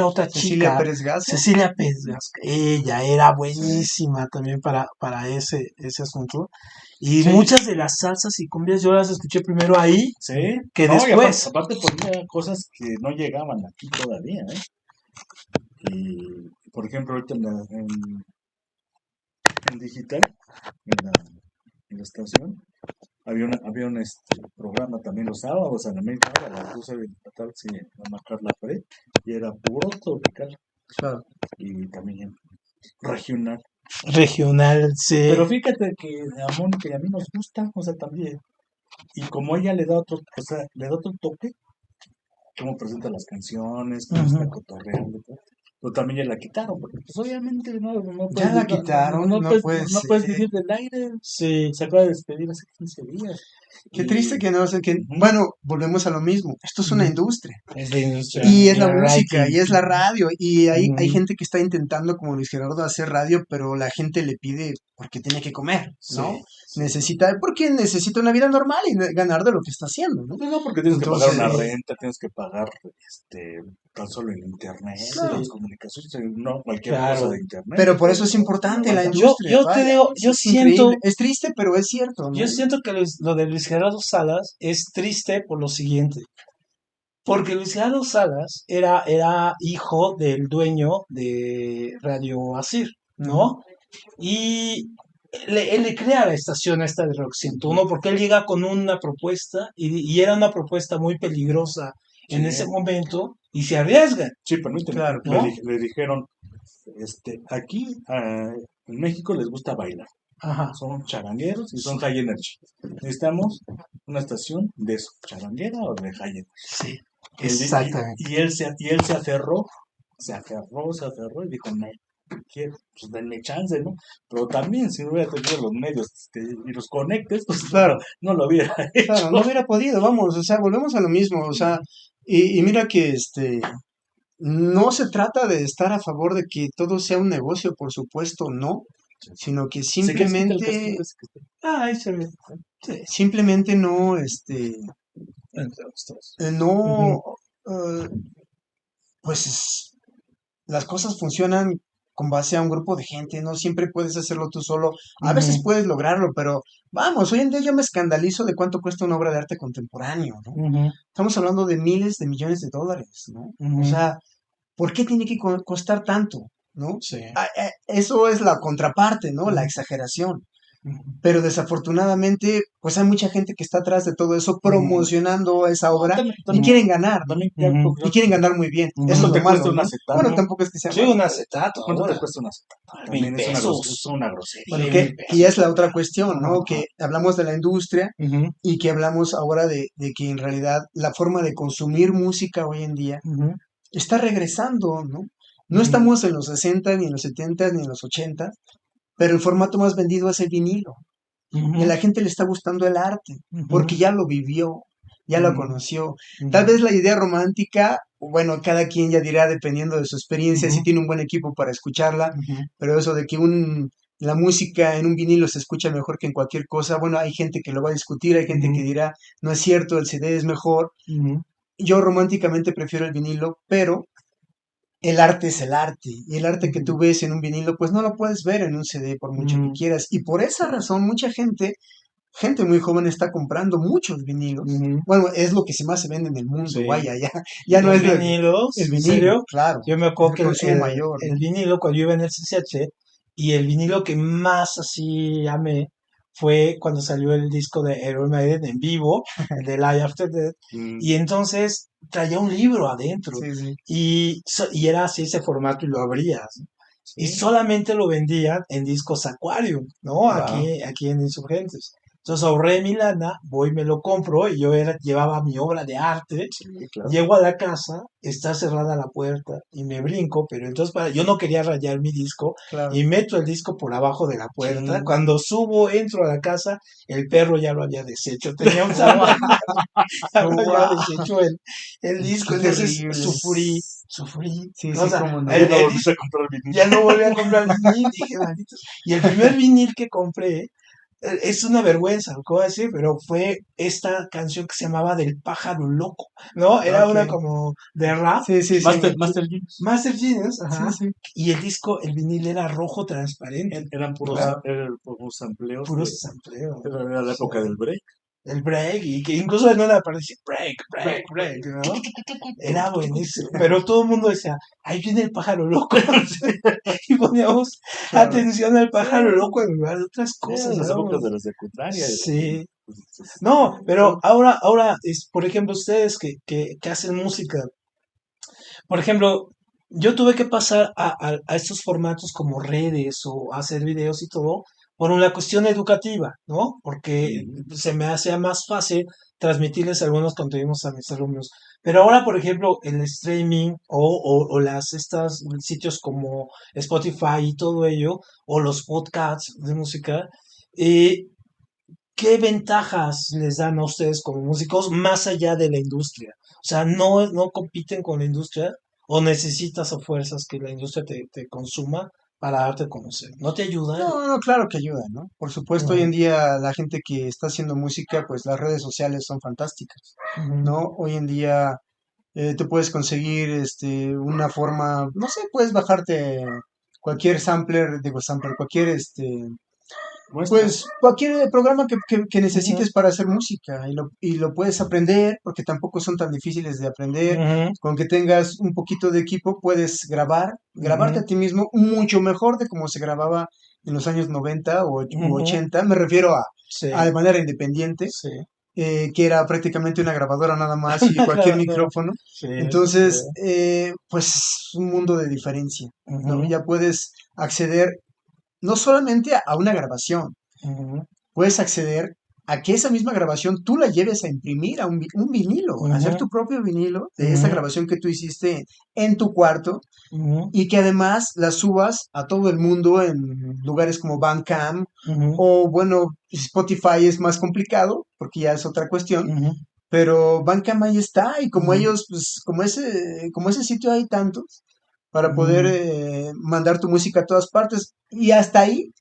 Speaker 1: otra
Speaker 2: Cecilia
Speaker 1: chica,
Speaker 2: Pérez Gaza.
Speaker 1: Cecilia Pérez Gasca. Ella era
Speaker 3: sí,
Speaker 1: buenísima también para ese asunto. Y
Speaker 2: Sí.
Speaker 1: muchas de las salsas y cumbias yo las escuché primero ahí
Speaker 3: sí.
Speaker 1: que
Speaker 3: No, y
Speaker 1: después.
Speaker 3: aparte ponía cosas que no llegaban aquí todavía, ¿eh? Y, por ejemplo, ahorita en digital, en la, en la estación, había un programa también los sábados a la media hora, a las 12 de la tarde, se llama Carla Pérez, y era puro tropical
Speaker 2: Claro.
Speaker 3: y también regional.
Speaker 1: Regional, sí.
Speaker 3: Pero fíjate que a Mónica y a mí nos gusta, o sea, también. Y como ella le da otro, o sea, le da otro toque, cómo presenta las canciones, cómo está
Speaker 1: Ujú.
Speaker 3: cotorreando, todo. Pero también ya la quitaron, porque pues obviamente no
Speaker 2: Ya
Speaker 3: puedes,
Speaker 2: la quitaron, no puede
Speaker 3: no puedes
Speaker 2: ser.
Speaker 3: vivir del aire.
Speaker 1: Sí.
Speaker 3: Se acaba de despedir hace 15 días.
Speaker 2: Qué triste que no sé que...
Speaker 3: Ujú,
Speaker 2: Bueno, volvemos a lo mismo. Esto es una
Speaker 1: Ujú.
Speaker 2: industria.
Speaker 1: Es de industria.
Speaker 2: Y es la
Speaker 1: You're right.
Speaker 2: música, y es la radio. Y hay
Speaker 1: Ujú.
Speaker 2: gente que está intentando, como Luis Gerardo, hacer radio, pero la gente le pide porque tiene que comer, ¿no?
Speaker 1: Sí.
Speaker 2: Porque necesita una vida normal y ganar de lo que está haciendo, ¿no?
Speaker 3: pues no, porque tienes que pagar una
Speaker 2: Entonces,
Speaker 3: renta, tienes que pagar tan solo en internet,
Speaker 2: claro.
Speaker 3: las comunicaciones, no cualquier cosa
Speaker 1: Claro.
Speaker 3: de internet.
Speaker 2: Pero por eso es
Speaker 3: no
Speaker 2: importante la
Speaker 3: aguanta.
Speaker 2: industria,
Speaker 1: Yo te
Speaker 2: vaya.
Speaker 1: digo,
Speaker 2: Es increíble. Es triste, pero es cierto, ¿no?
Speaker 1: yo siento que lo de Luis Gerardo Salas es triste por lo siguiente. Porque Luis Gerardo Salas era hijo del dueño de Radio Asir, ¿no? Y él le crea la estación esta de Rock 101 porque él llega con una propuesta y era una propuesta muy peligrosa en
Speaker 3: Sí.
Speaker 1: ese momento y se arriesgan.
Speaker 3: Sí, permíteme.
Speaker 2: Claro,
Speaker 1: ¿no?
Speaker 3: Le dijeron, aquí en México les gusta bailar.
Speaker 1: Ajá.
Speaker 3: Son charangueros y son high energy. Necesitamos una estación de eso, charanguera o de high energy.
Speaker 1: Sí,
Speaker 3: Y
Speaker 1: exactamente.
Speaker 3: él se aferró y dijo, no, quiero, pues denme chance, ¿no? Pero también si no hubiera tenido los medios y los conectes, pues
Speaker 2: Claro.
Speaker 3: no lo hubiera hecho.
Speaker 2: Claro, no hubiera podido, vamos, o sea, volvemos a lo mismo, o sea, y mira que no se trata de estar a favor de que todo sea un negocio, por supuesto, no, sino que
Speaker 3: Sí, que sí,
Speaker 2: simplemente,
Speaker 1: Ahí se ve. Sí,
Speaker 2: simplemente no,
Speaker 1: entre los dos.
Speaker 2: no, eh, pues las cosas funcionan con base a un grupo de gente, no siempre puedes hacerlo tú solo, a veces
Speaker 1: Ujú,
Speaker 2: puedes lograrlo, pero vamos, hoy en día yo me escandalizo de cuánto cuesta una obra de arte contemporáneo, ¿no?
Speaker 1: ujú,
Speaker 2: Estamos hablando de miles de millones de dólares, ¿no? O
Speaker 1: ujú.
Speaker 2: sea, ¿por qué tiene que costar tanto? ¿No?
Speaker 1: Sí.
Speaker 2: Eso es la contraparte, ¿no? La
Speaker 1: Ujú,
Speaker 2: exageración.
Speaker 1: ujú,
Speaker 2: Pero desafortunadamente, pues hay mucha gente que está atrás de todo eso
Speaker 1: ujú,
Speaker 2: promocionando esa
Speaker 3: No,
Speaker 2: obra y
Speaker 3: también,
Speaker 2: quieren ganar, ¿no?
Speaker 3: también
Speaker 1: ujú,
Speaker 2: Y quieren ganar muy bien. Eso
Speaker 1: ujú.
Speaker 2: es lo
Speaker 3: ¿cuánto te cuesta
Speaker 2: malo,
Speaker 3: un
Speaker 2: ¿no? Bueno,
Speaker 3: acetato?
Speaker 2: tampoco es que sea
Speaker 1: Sí,
Speaker 2: malo.
Speaker 1: un acetato
Speaker 3: ¿Cuánto te
Speaker 1: ahora.
Speaker 3: cuesta un acetato?
Speaker 1: Mil
Speaker 3: También es
Speaker 1: pesos.
Speaker 3: una grosería.
Speaker 2: Bueno,
Speaker 1: Sí,
Speaker 2: que
Speaker 1: mil
Speaker 2: ya
Speaker 1: pesos.
Speaker 2: es la otra cuestión,
Speaker 1: Ajá,
Speaker 2: ¿no?
Speaker 1: ajá.
Speaker 2: Que hablamos de la industria
Speaker 1: Ujú,
Speaker 2: y que hablamos ahora de que en realidad la forma de consumir música hoy en día
Speaker 1: ujú,
Speaker 2: está regresando, ¿no? No
Speaker 1: ujú,
Speaker 2: estamos en los 60 ni en los 70 ni en los 80, pero el formato más vendido es el vinilo. Y a
Speaker 1: ujú,
Speaker 2: la gente le está gustando el arte, porque
Speaker 1: ujú,
Speaker 2: ya lo vivió, ya lo
Speaker 1: ujú,
Speaker 2: conoció. Tal
Speaker 1: ujú,
Speaker 2: vez la idea romántica, bueno, cada quien ya dirá dependiendo de su experiencia, si
Speaker 1: ujú,
Speaker 2: tiene un buen equipo para escucharla,
Speaker 1: ujú,
Speaker 2: pero eso de que la música en un vinilo se escucha mejor que en cualquier cosa, bueno, hay gente que lo va a discutir, hay gente que
Speaker 1: ujú,
Speaker 2: dirá, no es cierto, el CD es mejor.
Speaker 1: ujú,
Speaker 2: Yo románticamente prefiero el vinilo, pero el arte es el arte, y el arte que tú
Speaker 1: ujú,
Speaker 2: ves en un vinilo, pues no lo puedes ver en un CD por mucho que
Speaker 1: ujú,
Speaker 2: quieras. Y por esa razón, mucha gente muy joven está comprando muchos vinilos.
Speaker 1: ujú.
Speaker 2: Bueno, es lo que más se vende en el mundo,
Speaker 1: Sí.
Speaker 2: vaya, ya no
Speaker 1: Los
Speaker 2: es el
Speaker 1: vinilos, ¿en
Speaker 2: vinilo,
Speaker 1: serio?
Speaker 2: claro,
Speaker 1: Yo me
Speaker 2: es
Speaker 1: acuerdo
Speaker 2: el
Speaker 1: que
Speaker 2: consumo mayor,
Speaker 1: el
Speaker 2: ¿no?
Speaker 1: vinilo, cuando yo iba en el CCH, y el vinilo que más así amé fue cuando salió el disco de Iron Maiden en vivo, el de Live After Death,
Speaker 3: Mm,
Speaker 1: y entonces traía un libro adentro,
Speaker 2: Sí, sí,
Speaker 1: y era así ese formato y lo abrías, ¿no? Y
Speaker 3: sí,
Speaker 1: solamente lo vendían en discos Aquarium, ¿no?
Speaker 3: claro.
Speaker 1: Aquí en Insurgentes. Entonces ahorré mi lana, voy, me lo compro, y llevaba mi obra de arte.
Speaker 3: Sí, claro.
Speaker 1: Llego a la casa, está cerrada la puerta y me brinco, pero entonces yo no quería rayar mi disco
Speaker 2: claro.
Speaker 1: y meto el disco por abajo de la puerta.
Speaker 2: Sí.
Speaker 1: Cuando subo, entro a la casa, el perro ya lo había deshecho. Tenía un salvaje, ya lo había
Speaker 2: Wow,
Speaker 1: deshecho el disco.
Speaker 2: qué
Speaker 1: Entonces
Speaker 2: terrible.
Speaker 1: sufrí.
Speaker 2: Sí,
Speaker 1: O
Speaker 2: sí,
Speaker 1: sea,
Speaker 2: cómo
Speaker 3: Ya
Speaker 2: no.
Speaker 3: no volviste a comprar vinil.
Speaker 1: ya no volví a comprar vinil, dije, malditos. Y el primer vinil que compré, es una vergüenza lo que voy a decir, pero fue esta canción que se llamaba Del pájaro loco, ¿no? Era
Speaker 2: Ok.
Speaker 1: una como de rap,
Speaker 2: Sí, sí, sí.
Speaker 3: Master Jeans.
Speaker 1: Master Genius,
Speaker 2: Sí,
Speaker 1: ajá,
Speaker 2: sí,
Speaker 1: y el disco, el vinil era rojo transparente,
Speaker 2: claro.
Speaker 3: Eran puros sampleos
Speaker 1: puros sampleos,
Speaker 3: era la
Speaker 1: sí.
Speaker 3: época del break.
Speaker 1: El break, y que incluso en una aparecía break, break, break, ¿no? Era buenísimo, pero todo el mundo decía, ahí viene el pájaro loco, y poníamos
Speaker 2: Claro.
Speaker 1: atención al
Speaker 3: Sí,
Speaker 1: pájaro loco en lugar de otras
Speaker 3: eran
Speaker 1: cosas,
Speaker 3: las épocas
Speaker 1: ¿no?
Speaker 3: de la secundaria.
Speaker 1: Sí.
Speaker 3: Pues,
Speaker 1: No, pero
Speaker 2: Sí.
Speaker 1: ahora es, por ejemplo, ustedes que hacen música, por ejemplo, yo tuve que pasar a estos formatos como redes o hacer videos y todo por una cuestión educativa, ¿no? Porque
Speaker 3: mm,
Speaker 1: se me hacía más fácil transmitirles algunos contenidos a mis alumnos. Pero ahora, por ejemplo, el streaming o las estas sitios como Spotify y todo ello, o los podcasts de música, eh, ¿qué ventajas les dan a ustedes como músicos más allá de la industria? O sea, no compiten con la industria o necesitas a fuerzas que la industria te consuma para darte a conocer. ¿No te ayudan?
Speaker 2: No, no, claro que ayuda, ¿no? Por supuesto, hoy
Speaker 1: Ujú,
Speaker 2: en día la gente que está haciendo música, pues las redes sociales son fantásticas,
Speaker 1: ujú,
Speaker 2: ¿no? Hoy en día tú puedes conseguir una forma, no sé, puedes bajarte cualquier sampler, digo sampler, cualquier Pues cualquier programa que necesites para hacer música y lo puedes aprender porque tampoco son tan difíciles de aprender. Con que tengas un poquito de equipo puedes grabarte a ti mismo mucho mejor de como se grababa en los años 90 u 80. Me refiero a de manera independiente. Que era prácticamente una grabadora nada más y cualquier micrófono. Entonces, pues es un mundo de diferencia, ¿no? Ya puedes acceder no solamente a una grabación, puedes acceder a que esa misma grabación tú la lleves a imprimir a un vinilo, hacer tu propio vinilo de esa grabación que tú hiciste en tu cuarto y que además la subas a todo el mundo en lugares como Bandcamp o bueno, Spotify es más complicado porque ya es otra cuestión, pero Bandcamp ahí está y como ellos, pues como ese sitio hay tantos para poder mandar tu música a todas partes y hasta ahí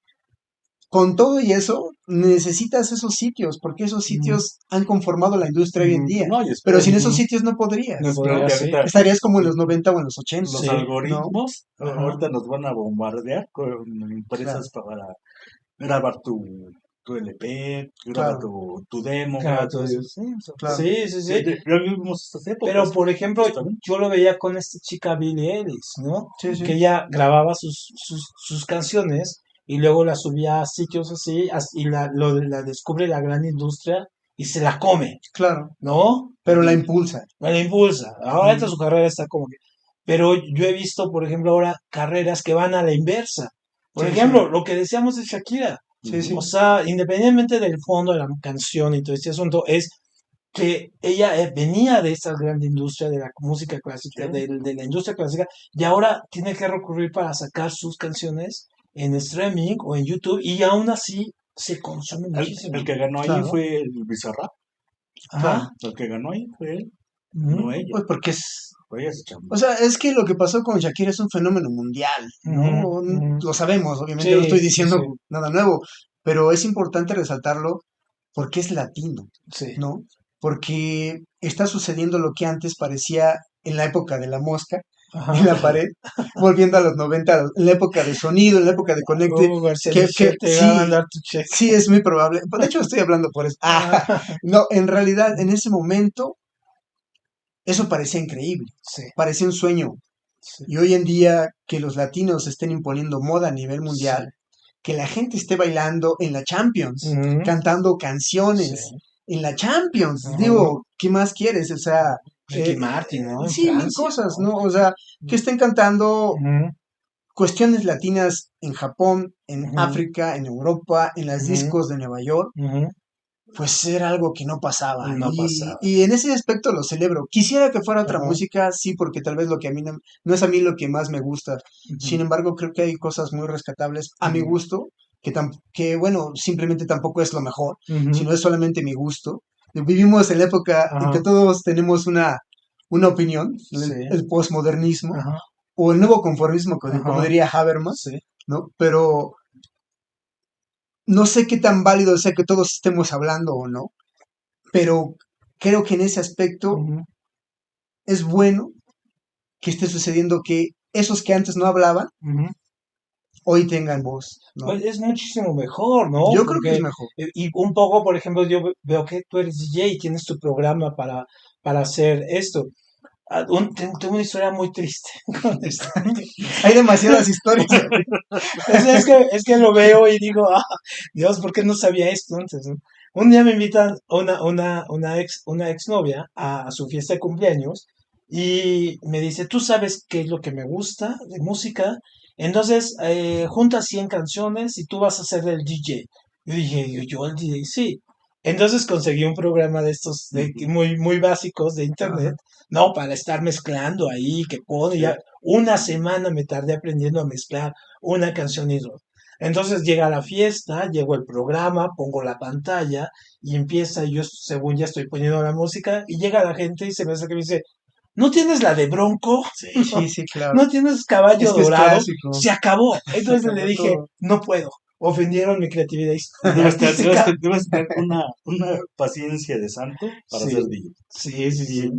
Speaker 2: con todo y eso, necesitas esos sitios, porque esos sitios han conformado la industria hoy en día.
Speaker 3: No,
Speaker 2: Pero sin esos sitios no podrías.
Speaker 3: No podría, sí.
Speaker 2: Estarías como en los 90 o en los 80.
Speaker 3: Los
Speaker 2: Sí,
Speaker 3: algoritmos
Speaker 2: ¿no?
Speaker 3: ahorita nos van a bombardear con empresas para grabar tu LP, grabar tu demo, grabar todo eso.
Speaker 1: Sí.
Speaker 3: Ya vivimos estas épocas.
Speaker 1: Pero, por ejemplo, yo lo veía con esta chica Billie Eilish, ¿no? Que ella grababa sus canciones y luego las subía a sitios así y la descubre la gran industria y se la come,
Speaker 2: Claro.
Speaker 1: ¿no?
Speaker 2: Pero la impulsa.
Speaker 1: La impulsa. Ahora su carrera está como que... Pero yo he visto, por ejemplo, ahora carreras que van a la inversa. Por ejemplo, lo que decíamos de Shakira. O sea, independientemente del fondo de la canción y todo este asunto, es que ella venía de esa gran industria de la música clásica, de la industria clásica, y ahora tiene que recurrir para sacar sus canciones en streaming o en YouTube, y aún así se consume muchísimo.
Speaker 3: El que ganó ahí fue el Bizarrap.
Speaker 1: Ajá.
Speaker 3: El que ganó ahí fue él, no ella.
Speaker 2: Pues porque
Speaker 3: ella se chambó.
Speaker 2: o sea, es que lo que pasó con Shakira es un fenómeno mundial, ¿no? Lo sabemos, obviamente, no estoy diciendo nada nuevo, pero es importante resaltarlo porque es latino, ¿no? Porque está sucediendo lo que antes parecía en la época de la mosca, en la pared, volviendo a los 90, en la época de sonido, en la época de conecte, sí, es muy probable. De hecho, estoy hablando por eso. No, en realidad, en ese momento, eso parecía increíble, parecía un sueño. Y hoy en día, que los latinos estén imponiendo moda a nivel mundial, que la gente esté bailando en la Champions, cantando canciones en la Champions. Digo, ¿qué más quieres? O sea,
Speaker 1: Ricky Martin, ¿no?
Speaker 2: Sí, mil cosas, ¿no? O sea, que estén cantando cuestiones latinas en Japón, en África, en Europa, en las discos de Nueva York, pues era algo que no pasaba. Y en ese aspecto lo celebro. Quisiera que fuera otra música, sí, porque tal vez lo que a mí no es a mí lo que más me gusta. Sin embargo, creo que hay cosas muy rescatables a mi gusto, que bueno, simplemente tampoco es lo mejor, sino es solamente mi gusto. Vivimos en la época en que todos tenemos una opinión, el posmodernismo, o el nuevo conformismo, como diría Habermas, ¿no? Pero no sé qué tan válido sea que todos estemos hablando o no, pero creo que en ese aspecto es bueno que esté sucediendo que esos que antes no hablaban, hoy tengan voz, ¿no?
Speaker 1: Pues es muchísimo mejor, ¿no?
Speaker 2: Yo creo que es mejor.
Speaker 1: Y un poco, por ejemplo, yo veo que tú eres DJ y tienes tu programa para hacer esto. Tengo una historia muy triste con esto.
Speaker 2: Hay demasiadas historias.
Speaker 1: Es que lo veo y digo, Dios, ¿por qué no sabía esto antes? ¿No? Un día me invitan una exnovia a su fiesta de cumpleaños y me dice, ¿tú sabes qué es lo que me gusta de música? Entonces, juntas 100 canciones y tú vas a ser el DJ. Yo dije, yo el DJ, sí. Entonces conseguí un programa de estos muy, muy básicos de internet, no, para estar mezclando ahí, que pone, ya una semana me tardé aprendiendo a mezclar una canción y dos. Entonces llega la fiesta, llego el programa, pongo la pantalla y empieza, y yo según ya estoy poniendo la música, y llega la gente y se me hace que me dice, ¿no tienes la de Bronco?
Speaker 2: Sí, claro.
Speaker 1: ¿No tienes Caballo Dorado?
Speaker 2: Es
Speaker 1: Se acabó. Entonces le dije, todo. No puedo. Ofendieron mi creatividad.
Speaker 3: Debes tener una paciencia de santo para ser DJ.
Speaker 1: Sí.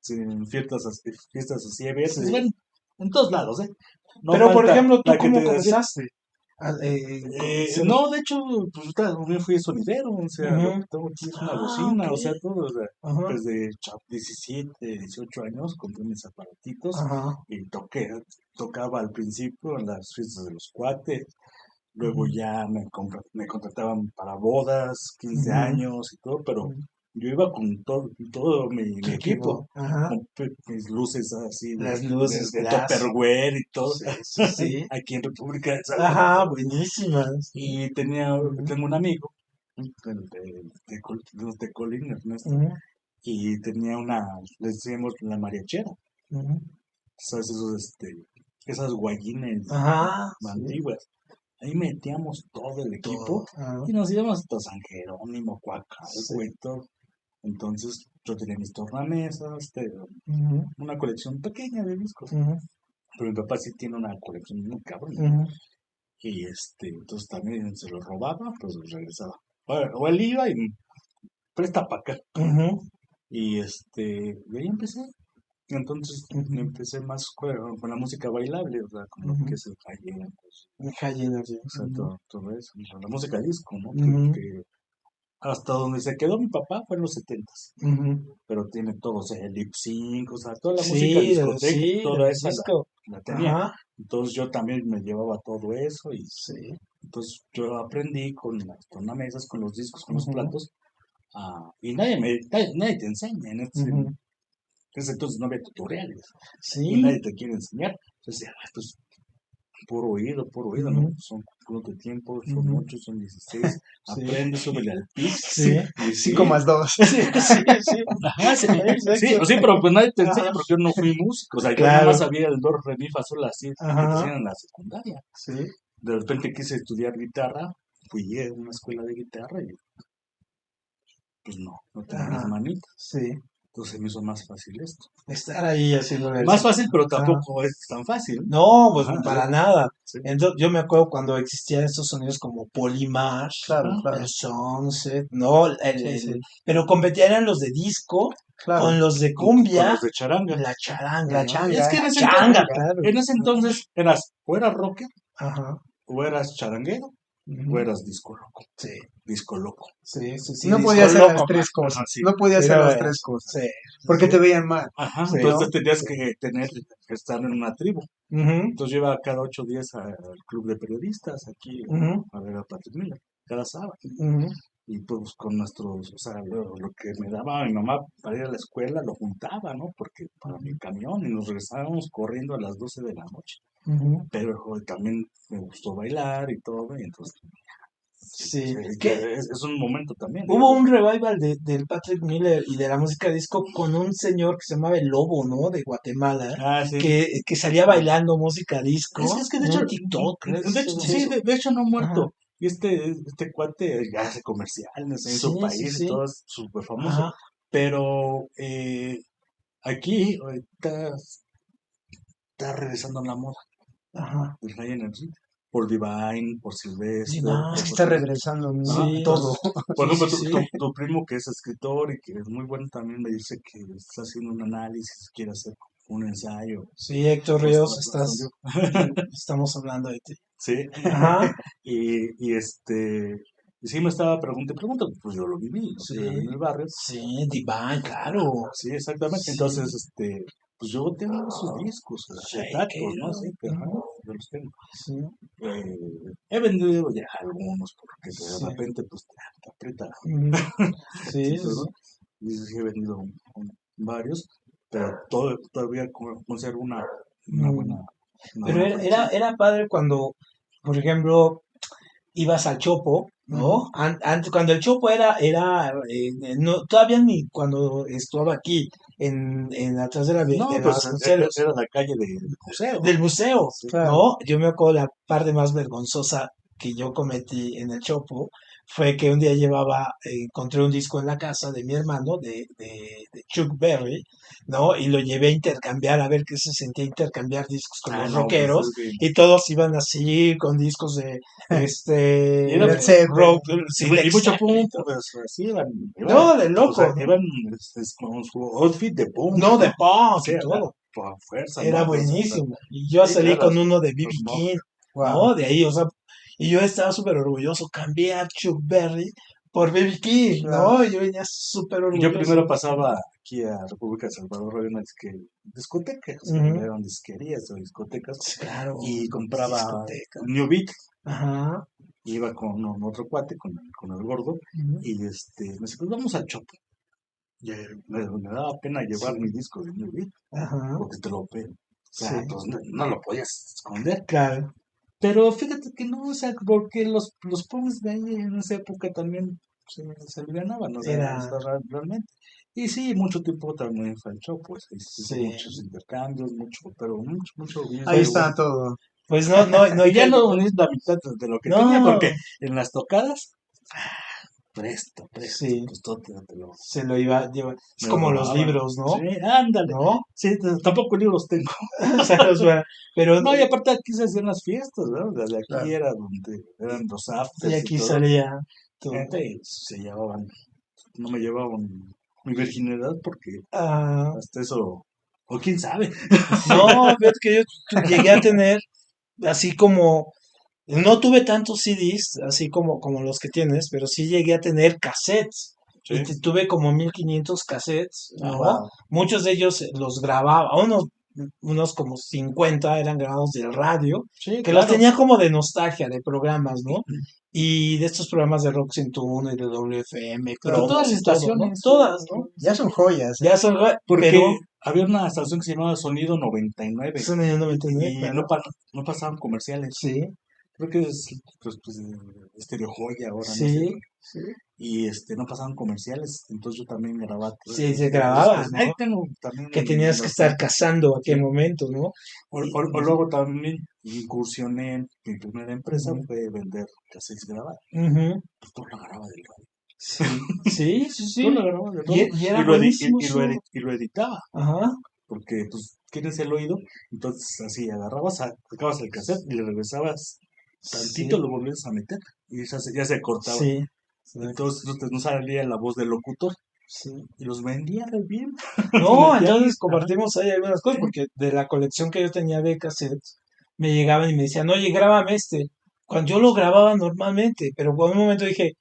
Speaker 3: En fiestas así abiertas. Bueno, en todos lados, ¿eh? No
Speaker 1: pero, por ejemplo, ¿tú cómo comenzaste?
Speaker 3: No, de hecho, pues también fui sonidero, o sea, lo
Speaker 1: Ujú.
Speaker 3: que tengo aquí es una bocina, o
Speaker 1: Ok.
Speaker 3: sea, todo, o sea,
Speaker 1: Ajá,
Speaker 3: desde 17, 18 años compré mis aparatitos
Speaker 1: ajá.
Speaker 3: y tocaba al principio en las fiestas de los cuates, luego
Speaker 1: Ujú,
Speaker 3: ya me contrataban para bodas, 15
Speaker 1: ujú,
Speaker 3: años y todo, pero
Speaker 1: ujú.
Speaker 3: yo iba con todo
Speaker 1: Tu
Speaker 3: mi equipo,
Speaker 1: equipo. Ajá.
Speaker 3: con mis luces así
Speaker 1: Las luces,
Speaker 3: de
Speaker 1: glass.
Speaker 3: Tupperware y todo,
Speaker 1: Sí, sí, sí.
Speaker 3: aquí en República de Salvador.
Speaker 1: Ajá, buenísimas.
Speaker 3: Y
Speaker 1: Ujú,
Speaker 3: tengo un amigo, de Colín, Ernesto,
Speaker 1: ujú,
Speaker 3: y tenía le decíamos la mariachera,
Speaker 1: ujú.
Speaker 3: ¿sabes? Esas guayines
Speaker 1: Ajá, sí.
Speaker 3: antiguas. Ahí metíamos todo el
Speaker 1: Todo.
Speaker 3: equipo
Speaker 1: Ajá.
Speaker 3: y nos íbamos hasta San Jerónimo,
Speaker 1: Sí.
Speaker 3: Coacalco y todo. Entonces yo tenía mis tornamesas,
Speaker 1: Ujú,
Speaker 3: una colección pequeña de discos.
Speaker 1: ujú,
Speaker 3: Pero mi papá sí tiene una colección muy cabrona.
Speaker 1: ujú,
Speaker 3: Y entonces también se lo robaba, pues regresaba. O él iba y presta para acá.
Speaker 1: ujú,
Speaker 3: Y de ahí empecé. Entonces me
Speaker 1: ujú,
Speaker 3: empecé más con la música bailable, o sea, con lo que
Speaker 1: ujú.
Speaker 3: es el calle, pues,
Speaker 1: Hija llena de-
Speaker 3: o sea,
Speaker 1: ujú,
Speaker 3: todo eso. Y la música disco, ¿no?
Speaker 1: ujú,
Speaker 3: Que hasta donde se quedó mi papá fue en los 70s.
Speaker 1: ujú.
Speaker 3: Pero tiene todo, o sea, el lip sync, o sea, toda la música
Speaker 1: Sí,
Speaker 3: discoteca,
Speaker 1: sí,
Speaker 3: toda
Speaker 1: del
Speaker 3: esa
Speaker 1: disco.
Speaker 3: la tenía.
Speaker 1: Ajá.
Speaker 3: Entonces yo también me llevaba todo eso y
Speaker 1: Sí.
Speaker 3: entonces yo aprendí con las tornamesas, con los discos, con los
Speaker 1: Ujú,
Speaker 3: platos, y nadie te enseña.
Speaker 1: ujú.
Speaker 3: En ese entonces no había tutoriales y
Speaker 1: Sí.
Speaker 3: nadie te quiere enseñar. Entonces, pues puro oído, ¿no?
Speaker 1: Ujú,
Speaker 3: Son cuánto tiempo, son
Speaker 1: ujú.
Speaker 3: 8, son 16.
Speaker 1: Sí.
Speaker 3: Aprende, súbele al pic.
Speaker 1: Sí.
Speaker 3: Y
Speaker 2: Cinco
Speaker 3: sí,
Speaker 2: más dos.
Speaker 1: Sí, sí, sí.
Speaker 3: ajá, sí, sí,
Speaker 1: Exacto.
Speaker 3: sí, pero pues nadie te enseña
Speaker 1: Ajá.
Speaker 3: porque yo no fui músico. O sea, yo nomás
Speaker 1: Claro.
Speaker 3: sabía el do, re, mi, fa, sol, así que te
Speaker 1: Ajá.
Speaker 3: enseñan en la secundaria.
Speaker 1: Sí.
Speaker 3: De repente quise estudiar guitarra, fui a una escuela de guitarra y pues no tenía las
Speaker 1: Ajá.
Speaker 3: manitas.
Speaker 1: Sí.
Speaker 3: Entonces se me hizo más fácil esto.
Speaker 1: Estar ahí haciendo
Speaker 3: Más
Speaker 1: eso.
Speaker 3: fácil, pero
Speaker 1: Ajá.
Speaker 3: tampoco es tan fácil.
Speaker 1: No, pues
Speaker 3: Ajá,
Speaker 1: para nada.
Speaker 3: sí.
Speaker 1: Entonces, yo me acuerdo cuando existían estos sonidos como Polymash,
Speaker 2: Claro,
Speaker 3: Ajá.
Speaker 1: el
Speaker 2: claro.
Speaker 1: Sunset, ¿no?
Speaker 2: Sí, sí.
Speaker 1: Pero competían los de disco con
Speaker 2: Claro.
Speaker 1: los de
Speaker 3: Con
Speaker 1: cumbia
Speaker 3: los de charanga.
Speaker 1: y la charanga,
Speaker 2: La
Speaker 1: ¿no? Es
Speaker 2: changa,
Speaker 1: que
Speaker 2: la
Speaker 1: changa,
Speaker 2: changa.
Speaker 1: claro.
Speaker 3: En ese entonces eras o eras rocker,
Speaker 1: Ajá.
Speaker 3: o eras charanguero, o
Speaker 1: Ujú.
Speaker 3: eras disco loco.
Speaker 1: Sí,
Speaker 3: Disco loco.
Speaker 1: sí, sí, sí,
Speaker 2: No podía
Speaker 1: disco
Speaker 2: hacer las
Speaker 1: loco.
Speaker 2: tres
Speaker 3: Ajá,
Speaker 2: cosas.
Speaker 3: sí.
Speaker 2: No podía hacer
Speaker 1: Era
Speaker 2: las
Speaker 1: bueno.
Speaker 2: tres cosas.
Speaker 1: Sí,
Speaker 2: Porque
Speaker 1: sí,
Speaker 2: te veían mal,
Speaker 3: Ajá,
Speaker 1: sí.
Speaker 3: entonces
Speaker 2: ¿no?
Speaker 3: tenías
Speaker 1: Sí.
Speaker 3: que estar en una tribu.
Speaker 1: Ujú,
Speaker 3: Entonces yo iba cada 8 días al club de periodistas aquí
Speaker 1: ujú,
Speaker 3: a ver a Patrick Miller, cada sábado.
Speaker 1: ujú,
Speaker 3: Y pues con o sea, lo que me daba mi mamá para ir a la escuela lo juntaba, ¿no? Porque para mi camión y nos regresábamos corriendo a las 12 de la noche.
Speaker 1: ujú.
Speaker 3: Pero joder, también me gustó bailar y todo, y entonces sí,
Speaker 1: Sí, que
Speaker 3: es un momento también,
Speaker 1: hubo
Speaker 3: digamos.
Speaker 1: un revival del Patrick Miller y de la música disco con un señor que se llamaba El Lobo, ¿no? De Guatemala,
Speaker 3: Ah, sí.
Speaker 1: que salía bailando música disco
Speaker 3: Es que de
Speaker 1: en
Speaker 3: hecho,
Speaker 1: un TikTok, creo que se llama
Speaker 3: sí,
Speaker 1: eso.
Speaker 3: de hecho no ha
Speaker 1: Ajá,
Speaker 3: muerto. Y este cuate ya hace comerciales en su
Speaker 1: sí, sí,
Speaker 3: país y
Speaker 1: sí.
Speaker 3: todo es súper famoso.
Speaker 1: Ajá,
Speaker 3: Pero aquí ahorita está regresando la moda
Speaker 1: ajá.
Speaker 3: del High Energy. Por Divine, por Sylvester,
Speaker 1: Divine,
Speaker 2: Es
Speaker 3: por
Speaker 2: que está
Speaker 3: cosas así.
Speaker 2: regresando, ¿no?
Speaker 3: Ajá,
Speaker 1: sí,
Speaker 2: Todo.
Speaker 3: entonces, por
Speaker 1: sí,
Speaker 3: ejemplo,
Speaker 1: sí, sí.
Speaker 3: tu primo que es escritor y que es muy bueno también me dice que está haciendo un análisis, quiere hacer un ensayo.
Speaker 1: Sí, Héctor
Speaker 3: Pues,
Speaker 1: Ríos, estamos hablando de ti.
Speaker 3: sí,
Speaker 1: Ajá,
Speaker 3: y sí me estaba preguntando, pues yo lo viví, lo
Speaker 1: sí,
Speaker 3: viví en el barrio.
Speaker 1: sí, Divine, claro.
Speaker 3: Sí, exactamente.
Speaker 1: Sí,
Speaker 3: Entonces, pues yo tengo esos discos, acetatos, ¿no?
Speaker 1: Shaker.
Speaker 3: Sí, que, ajá,
Speaker 1: Ujú,
Speaker 3: yo los tengo.
Speaker 1: sí,
Speaker 3: He vendido ya algunos porque de
Speaker 1: sí.
Speaker 3: repente pues te aprieta
Speaker 1: Ujú. Sí, sí,
Speaker 3: tantito,
Speaker 1: sí.
Speaker 3: ¿no? Y sí he vendido varios, pero todavía conservo una
Speaker 1: Mm.
Speaker 3: una
Speaker 1: Pero
Speaker 3: buena colección.
Speaker 1: era padre cuando, por ejemplo, ibas al Chopo,
Speaker 3: Ujú.
Speaker 1: ¿no? Antes, cuando el Chopo no, todavía ni cuando estuvo aquí, atrás de
Speaker 3: No,
Speaker 1: de
Speaker 3: pues
Speaker 1: las Vasconcelos,
Speaker 3: era la calle del museo.
Speaker 1: del museo,
Speaker 3: Sí.
Speaker 2: Claro.
Speaker 1: ¿no? Yo me acuerdo la parte más vergonzosa que yo cometí en el Chopo fue que un día encontré un disco en la casa de mi hermano, de Chuck Berry, ¿no? Y lo llevé a intercambiar, a ver qué se sentía intercambiar discos con
Speaker 3: Ah,
Speaker 1: los
Speaker 3: no, pues
Speaker 1: rockeros,
Speaker 3: es que...
Speaker 1: y todos iban así con discos de,
Speaker 3: Y, era,
Speaker 2: Led Zeppelin.
Speaker 1: rock, sí, Led
Speaker 3: y mucho
Speaker 1: Zeppelin
Speaker 3: pum,
Speaker 1: y todo.
Speaker 3: pues así iban,
Speaker 1: No, de
Speaker 3: o sea,
Speaker 1: loco, ¿no?
Speaker 3: iban con su outfit de punk,
Speaker 1: No, de
Speaker 3: ¿no?
Speaker 1: punk
Speaker 3: Sí,
Speaker 1: y
Speaker 3: acá,
Speaker 1: todo.
Speaker 3: por fuerza,
Speaker 1: Era
Speaker 3: ¿no? Pues,
Speaker 1: buenísimo. Y yo
Speaker 3: sí,
Speaker 1: salí
Speaker 3: claro,
Speaker 1: con uno de B.B.
Speaker 3: los Mob.
Speaker 1: King,
Speaker 2: Wow.
Speaker 1: ¿no? De ahí, o sea, Y yo estaba súper orgulloso, cambié a Chuck Berry por B.B. King,
Speaker 2: Claro.
Speaker 1: ¿no? Yo venía súper
Speaker 3: Yo primero
Speaker 1: orgulloso.
Speaker 3: pasaba aquí a República de Salvador, había una discoteca, o sea,
Speaker 1: Ujú.
Speaker 3: eran disquerías o discotecas,
Speaker 1: Sí, claro,
Speaker 3: y compraba
Speaker 1: discoteca.
Speaker 3: New Beat,
Speaker 1: Ajá.
Speaker 3: iba con otro cuate, con el gordo,
Speaker 1: Ujú.
Speaker 3: y me dice, pues vamos al Chopo. Y me daba pena llevar
Speaker 1: Sí.
Speaker 3: mi disco de New Beat,
Speaker 1: Ajá.
Speaker 3: porque te lo pe... O sea,
Speaker 1: Sí.
Speaker 3: pues no lo podías esconder.
Speaker 1: Claro.
Speaker 3: Pero fíjate que no, o sea, porque los punks de ahí en esa época también se alivianaban, o sea,
Speaker 1: Era.
Speaker 3: realmente. Y sí, mucho tiempo también fue el show, pues hice
Speaker 1: Sí.
Speaker 3: muchos intercambios, pero mucho
Speaker 2: Ahí
Speaker 3: business,
Speaker 1: Pues,
Speaker 2: está todo.
Speaker 1: pues no hay
Speaker 3: y ya
Speaker 1: que.
Speaker 3: no uní la mitad de lo que tenía, porque
Speaker 1: No.
Speaker 3: en las tocadas, presto,
Speaker 1: Sí.
Speaker 3: pues todo te
Speaker 1: Se lo iba a llevar. Es
Speaker 3: me lo
Speaker 1: como los
Speaker 3: robaban.
Speaker 1: libros,
Speaker 3: Sí,
Speaker 1: ¿no?
Speaker 3: ándale.
Speaker 1: ¿No?
Speaker 3: Sí, tampoco libros tengo.
Speaker 1: O sea, pero
Speaker 3: No, y aparte aquí se hacían las fiestas, ¿no? Desde aquí
Speaker 2: Claro.
Speaker 3: era donde eran los
Speaker 1: y
Speaker 3: afters y
Speaker 1: aquí
Speaker 3: todo.
Speaker 1: salía todo.
Speaker 3: Gente se llevaban, no me llevaban mi virginidad porque
Speaker 1: Ah,
Speaker 3: hasta eso, o quién sabe.
Speaker 1: no, fíjate que yo llegué a tener, así como, no tuve tantos CDs, así como los que tienes, pero sí llegué a tener cassettes. Y
Speaker 3: Sí.
Speaker 1: tuve como 1500 cassettes,
Speaker 3: Ah,
Speaker 1: ¿no?
Speaker 2: Wow.
Speaker 1: Muchos de ellos los grababa, unos como 50 eran grabados del radio,
Speaker 3: sí,
Speaker 1: que los
Speaker 3: claro.
Speaker 1: tenía como de nostalgia, de programas, ¿no? Y de estos programas de Rock 101 y de WFM,
Speaker 2: Claro.
Speaker 3: De todas
Speaker 1: cromos
Speaker 3: las
Speaker 1: y todo, ¿no?
Speaker 3: estaciones.
Speaker 1: Todas, ¿no?
Speaker 2: Ya son joyas, ¿eh?
Speaker 1: Ya son,
Speaker 3: Porque
Speaker 1: pero
Speaker 3: había una estación que se llamaba Sonido 99
Speaker 1: son en el
Speaker 3: y,
Speaker 1: 99,
Speaker 3: y no,
Speaker 1: claro.
Speaker 3: no pasaban comerciales.
Speaker 1: Sí,
Speaker 3: Creo que es pues, Estéreo Joya ahora, no sé.
Speaker 1: sí, sí.
Speaker 3: Y no pasaban comerciales, entonces yo también grababa
Speaker 1: Sí, se
Speaker 3: discos.
Speaker 1: grababan,
Speaker 3: Ahí
Speaker 1: ¿no?
Speaker 3: tengo también
Speaker 1: Que tenías que
Speaker 3: los
Speaker 1: estar
Speaker 3: discos,
Speaker 1: cazando a qué
Speaker 3: sí.
Speaker 1: momento, ¿no? Y,
Speaker 3: O luego también incursioné en mi primera empresa
Speaker 1: ujú,
Speaker 3: fue vender cassettes grabados.
Speaker 1: ujú.
Speaker 3: Pues todo lo grababa del radio.
Speaker 1: Sí, sí, sí,
Speaker 3: Todo
Speaker 1: sí.
Speaker 3: lo grababa del radio
Speaker 1: Y era buenísimo eso.
Speaker 3: y lo editaba.
Speaker 1: Ajá.
Speaker 3: Porque pues tienes el oído, entonces así agarrabas, sacabas el cassette y le regresabas tantito,
Speaker 1: Sí,
Speaker 3: lo volvías a meter y ya se cortaba.
Speaker 1: sí, sí,
Speaker 3: Entonces no salía la voz del locutor
Speaker 1: sí.
Speaker 3: y los vendía re bien. Los
Speaker 1: No,
Speaker 3: metía
Speaker 1: entonces
Speaker 3: ajá,
Speaker 1: compartimos ahí algunas cosas, porque de la colección que yo tenía de cassettes, me llegaban y me decían, oye, grábame este. Cuando yo lo grababa normalmente, pero por un momento dije,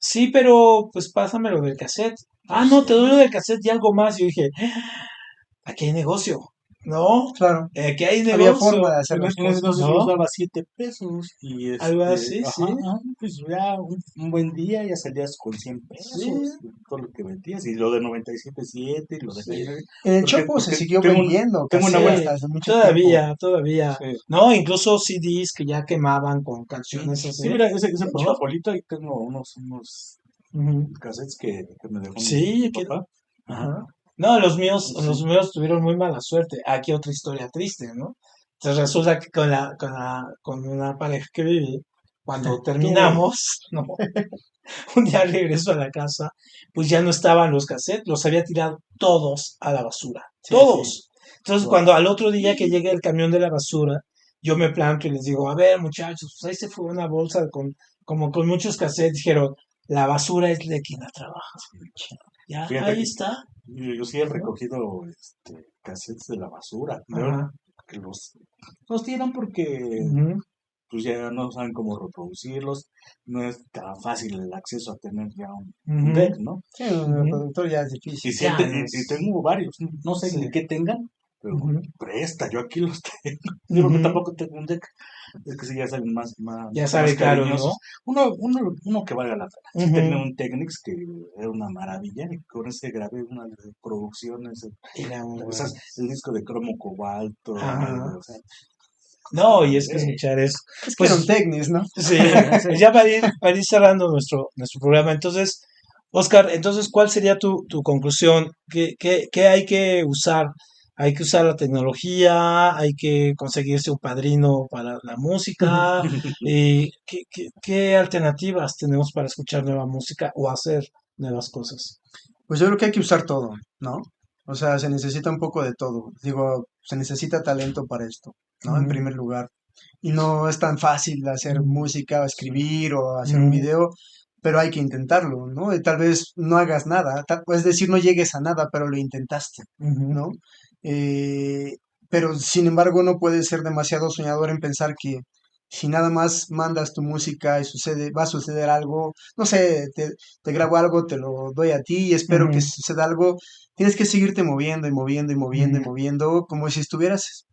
Speaker 1: sí, pero pues pásamelo del cassette. Ah, no, te doy lo del cassette y algo más. Y yo dije, aquí hay negocio, ¿no?
Speaker 2: Claro.
Speaker 1: Aquí hay
Speaker 2: Había forma
Speaker 1: negocio,
Speaker 2: de hacer las
Speaker 3: en ese
Speaker 2: cosas.
Speaker 3: entonces los
Speaker 1: ¿no?
Speaker 3: daba 7 pesos y
Speaker 1: Algo así,
Speaker 3: ajá,
Speaker 1: sí,
Speaker 3: pues ya un buen día ya salías con 100
Speaker 1: sí,
Speaker 3: pesos, todo lo que vendías y lo de 97.7 y lo de
Speaker 1: sí.
Speaker 3: 99,
Speaker 2: En el Chopo se
Speaker 3: porque
Speaker 2: siguió vendiendo
Speaker 3: tengo una
Speaker 1: Sí,
Speaker 3: buena,
Speaker 2: casetas de mucho tiempo.
Speaker 1: todavía.
Speaker 3: sí,
Speaker 1: No, incluso CDs que ya quemaban con canciones
Speaker 3: sí,
Speaker 1: así,
Speaker 3: mira, ese
Speaker 1: ¿no?
Speaker 3: portafolito ahí tengo unos
Speaker 1: Ujú.
Speaker 3: cassettes que me dejó
Speaker 1: Sí,
Speaker 3: mi papá, ajá,
Speaker 1: ajá. No,
Speaker 3: sí,
Speaker 1: los míos tuvieron muy mala suerte. Aquí otra historia triste, ¿no? Entonces resulta que con una pareja que viví, cuando
Speaker 3: tú,
Speaker 1: terminamos, ¿no? Un día regreso a la casa, pues ya no estaban los cassettes, los había tirado todos a la basura,
Speaker 2: Sí, sí.
Speaker 1: todos. Entonces,
Speaker 3: wow,
Speaker 1: cuando al otro día que llega el camión de la basura, yo me planto y les digo, a ver, muchachos, pues ahí se fue una bolsa como con muchos cassettes. Dijeron, la basura es de quien la trabaja. Ya,
Speaker 3: fíjate
Speaker 1: ahí
Speaker 3: que
Speaker 1: está,
Speaker 3: yo sí he
Speaker 1: ¿no?
Speaker 3: recogido cassettes de la basura,
Speaker 1: Ajá.
Speaker 3: que los tiran porque
Speaker 1: Ujú,
Speaker 3: pues ya no saben cómo reproducirlos, no es tan fácil el acceso a tener ya un
Speaker 1: ujú,
Speaker 3: deck, ¿no?
Speaker 2: Sí, un
Speaker 1: ujú.
Speaker 2: reproductor ya es
Speaker 3: Y,
Speaker 2: difícil.
Speaker 1: Ya no
Speaker 3: y
Speaker 1: es.
Speaker 3: tengo varios, no sé
Speaker 1: Sí.
Speaker 3: ni qué tengan, pero
Speaker 1: Ujú,
Speaker 3: presta, yo aquí los tengo. Yo porque
Speaker 1: ujú.
Speaker 3: tampoco tengo un deck, es que sí ya saben
Speaker 1: Ya
Speaker 3: más
Speaker 1: sabe, claro, ¿no?
Speaker 3: cariñosos. Uno que valga la pena. Sí tenía
Speaker 1: Ujú.
Speaker 3: un Technics que era una maravilla, y con ese grabé unas producciones,
Speaker 1: Era muy
Speaker 3: o sea,
Speaker 1: bueno.
Speaker 3: el disco de cromo cobalto,
Speaker 1: Ajá.
Speaker 3: o sea,
Speaker 1: No, y es que
Speaker 3: grabé.
Speaker 1: escuchar eso.
Speaker 2: Es que era un
Speaker 1: Pues
Speaker 2: Technics, ¿no?
Speaker 1: sí, pues ya para ir cerrando nuestro programa. Entonces, Oscar, entonces, ¿cuál sería tu conclusión? ¿Qué hay que usar? ¿Hay que usar la tecnología? ¿Hay que conseguirse un padrino para la música? ¿Qué alternativas tenemos para escuchar nueva música o hacer nuevas cosas?
Speaker 2: Pues yo creo que hay que usar todo, ¿no? O sea, se necesita un poco de todo. Digo, se necesita talento para esto, ¿no? En
Speaker 1: Ujú,
Speaker 2: primer lugar. Y no es tan fácil hacer
Speaker 1: ujú,
Speaker 2: música o escribir o hacer un
Speaker 1: ujú,
Speaker 2: video, pero hay que intentarlo, ¿no? Y tal vez no hagas nada, es decir, no llegues a nada, pero lo intentaste,
Speaker 1: ujú,
Speaker 2: ¿no? Eh, pero sin embargo no puedes ser demasiado soñador en pensar que si nada más mandas tu música y va a suceder algo, no sé, te grabo algo, te lo doy a ti y espero que
Speaker 1: Ujú,
Speaker 2: suceda algo, tienes que seguirte moviendo y moviendo y moviendo y
Speaker 1: ujú,
Speaker 2: moviendo como si estuvieras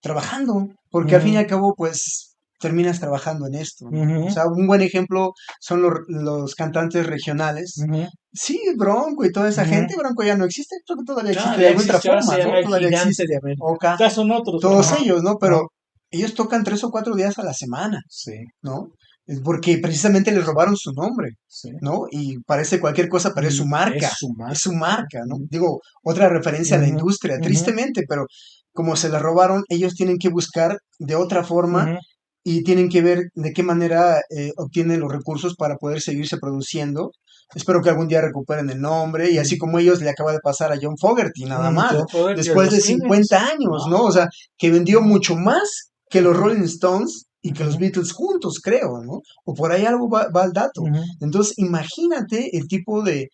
Speaker 2: trabajando, porque al fin y
Speaker 1: ujú,
Speaker 2: al cabo, pues terminas trabajando en esto, ¿no? O
Speaker 1: ujú,
Speaker 2: sea, un buen ejemplo son los cantantes regionales.
Speaker 1: ujú,
Speaker 2: Sí, Bronco y toda esa
Speaker 1: ujú.
Speaker 2: gente, Bronco ya no existe, creo que todavía existe de
Speaker 1: Todavía
Speaker 2: alguna otra
Speaker 1: existe, ahora se
Speaker 2: forma, ¿no?
Speaker 1: llama el
Speaker 2: Todavía
Speaker 1: Gigante
Speaker 2: existe,
Speaker 1: de América.
Speaker 2: Oka,
Speaker 3: Ya son otros,
Speaker 2: todos
Speaker 3: ajá.
Speaker 1: Ajá,
Speaker 2: ellos, ¿no?
Speaker 1: ajá,
Speaker 2: Pero ellos tocan 3 o 4 días a la semana,
Speaker 1: sí,
Speaker 2: ¿no? Es porque precisamente les robaron su nombre,
Speaker 1: sí.
Speaker 2: ¿no? Y parece cualquier cosa, pero
Speaker 1: Y es su
Speaker 2: es
Speaker 1: marca.
Speaker 2: su marca, ¿no?
Speaker 1: Ujú,
Speaker 2: Digo, otra referencia a la
Speaker 1: ujú,
Speaker 2: industria,
Speaker 1: ujú,
Speaker 2: tristemente, pero como se la robaron, ellos tienen que buscar de otra forma
Speaker 1: ujú,
Speaker 2: y tienen que ver de qué manera obtienen los recursos para poder seguirse produciendo. Espero que algún día recuperen el nombre y así
Speaker 1: ujú.
Speaker 2: como ellos le acaba de pasar a John Fogerty, nada más,
Speaker 1: John Fogerty de
Speaker 2: después
Speaker 1: los
Speaker 2: de
Speaker 1: Beatles.
Speaker 2: 50 años,
Speaker 1: Wow.
Speaker 2: ¿no? O sea, que vendió
Speaker 1: Ujú,
Speaker 2: mucho más que los
Speaker 1: ujú,
Speaker 2: Rolling Stones y que los
Speaker 1: ujú,
Speaker 2: Beatles juntos, creo, ¿no? O por ahí algo va al dato.
Speaker 1: ujú,
Speaker 2: Entonces, imagínate el tipo de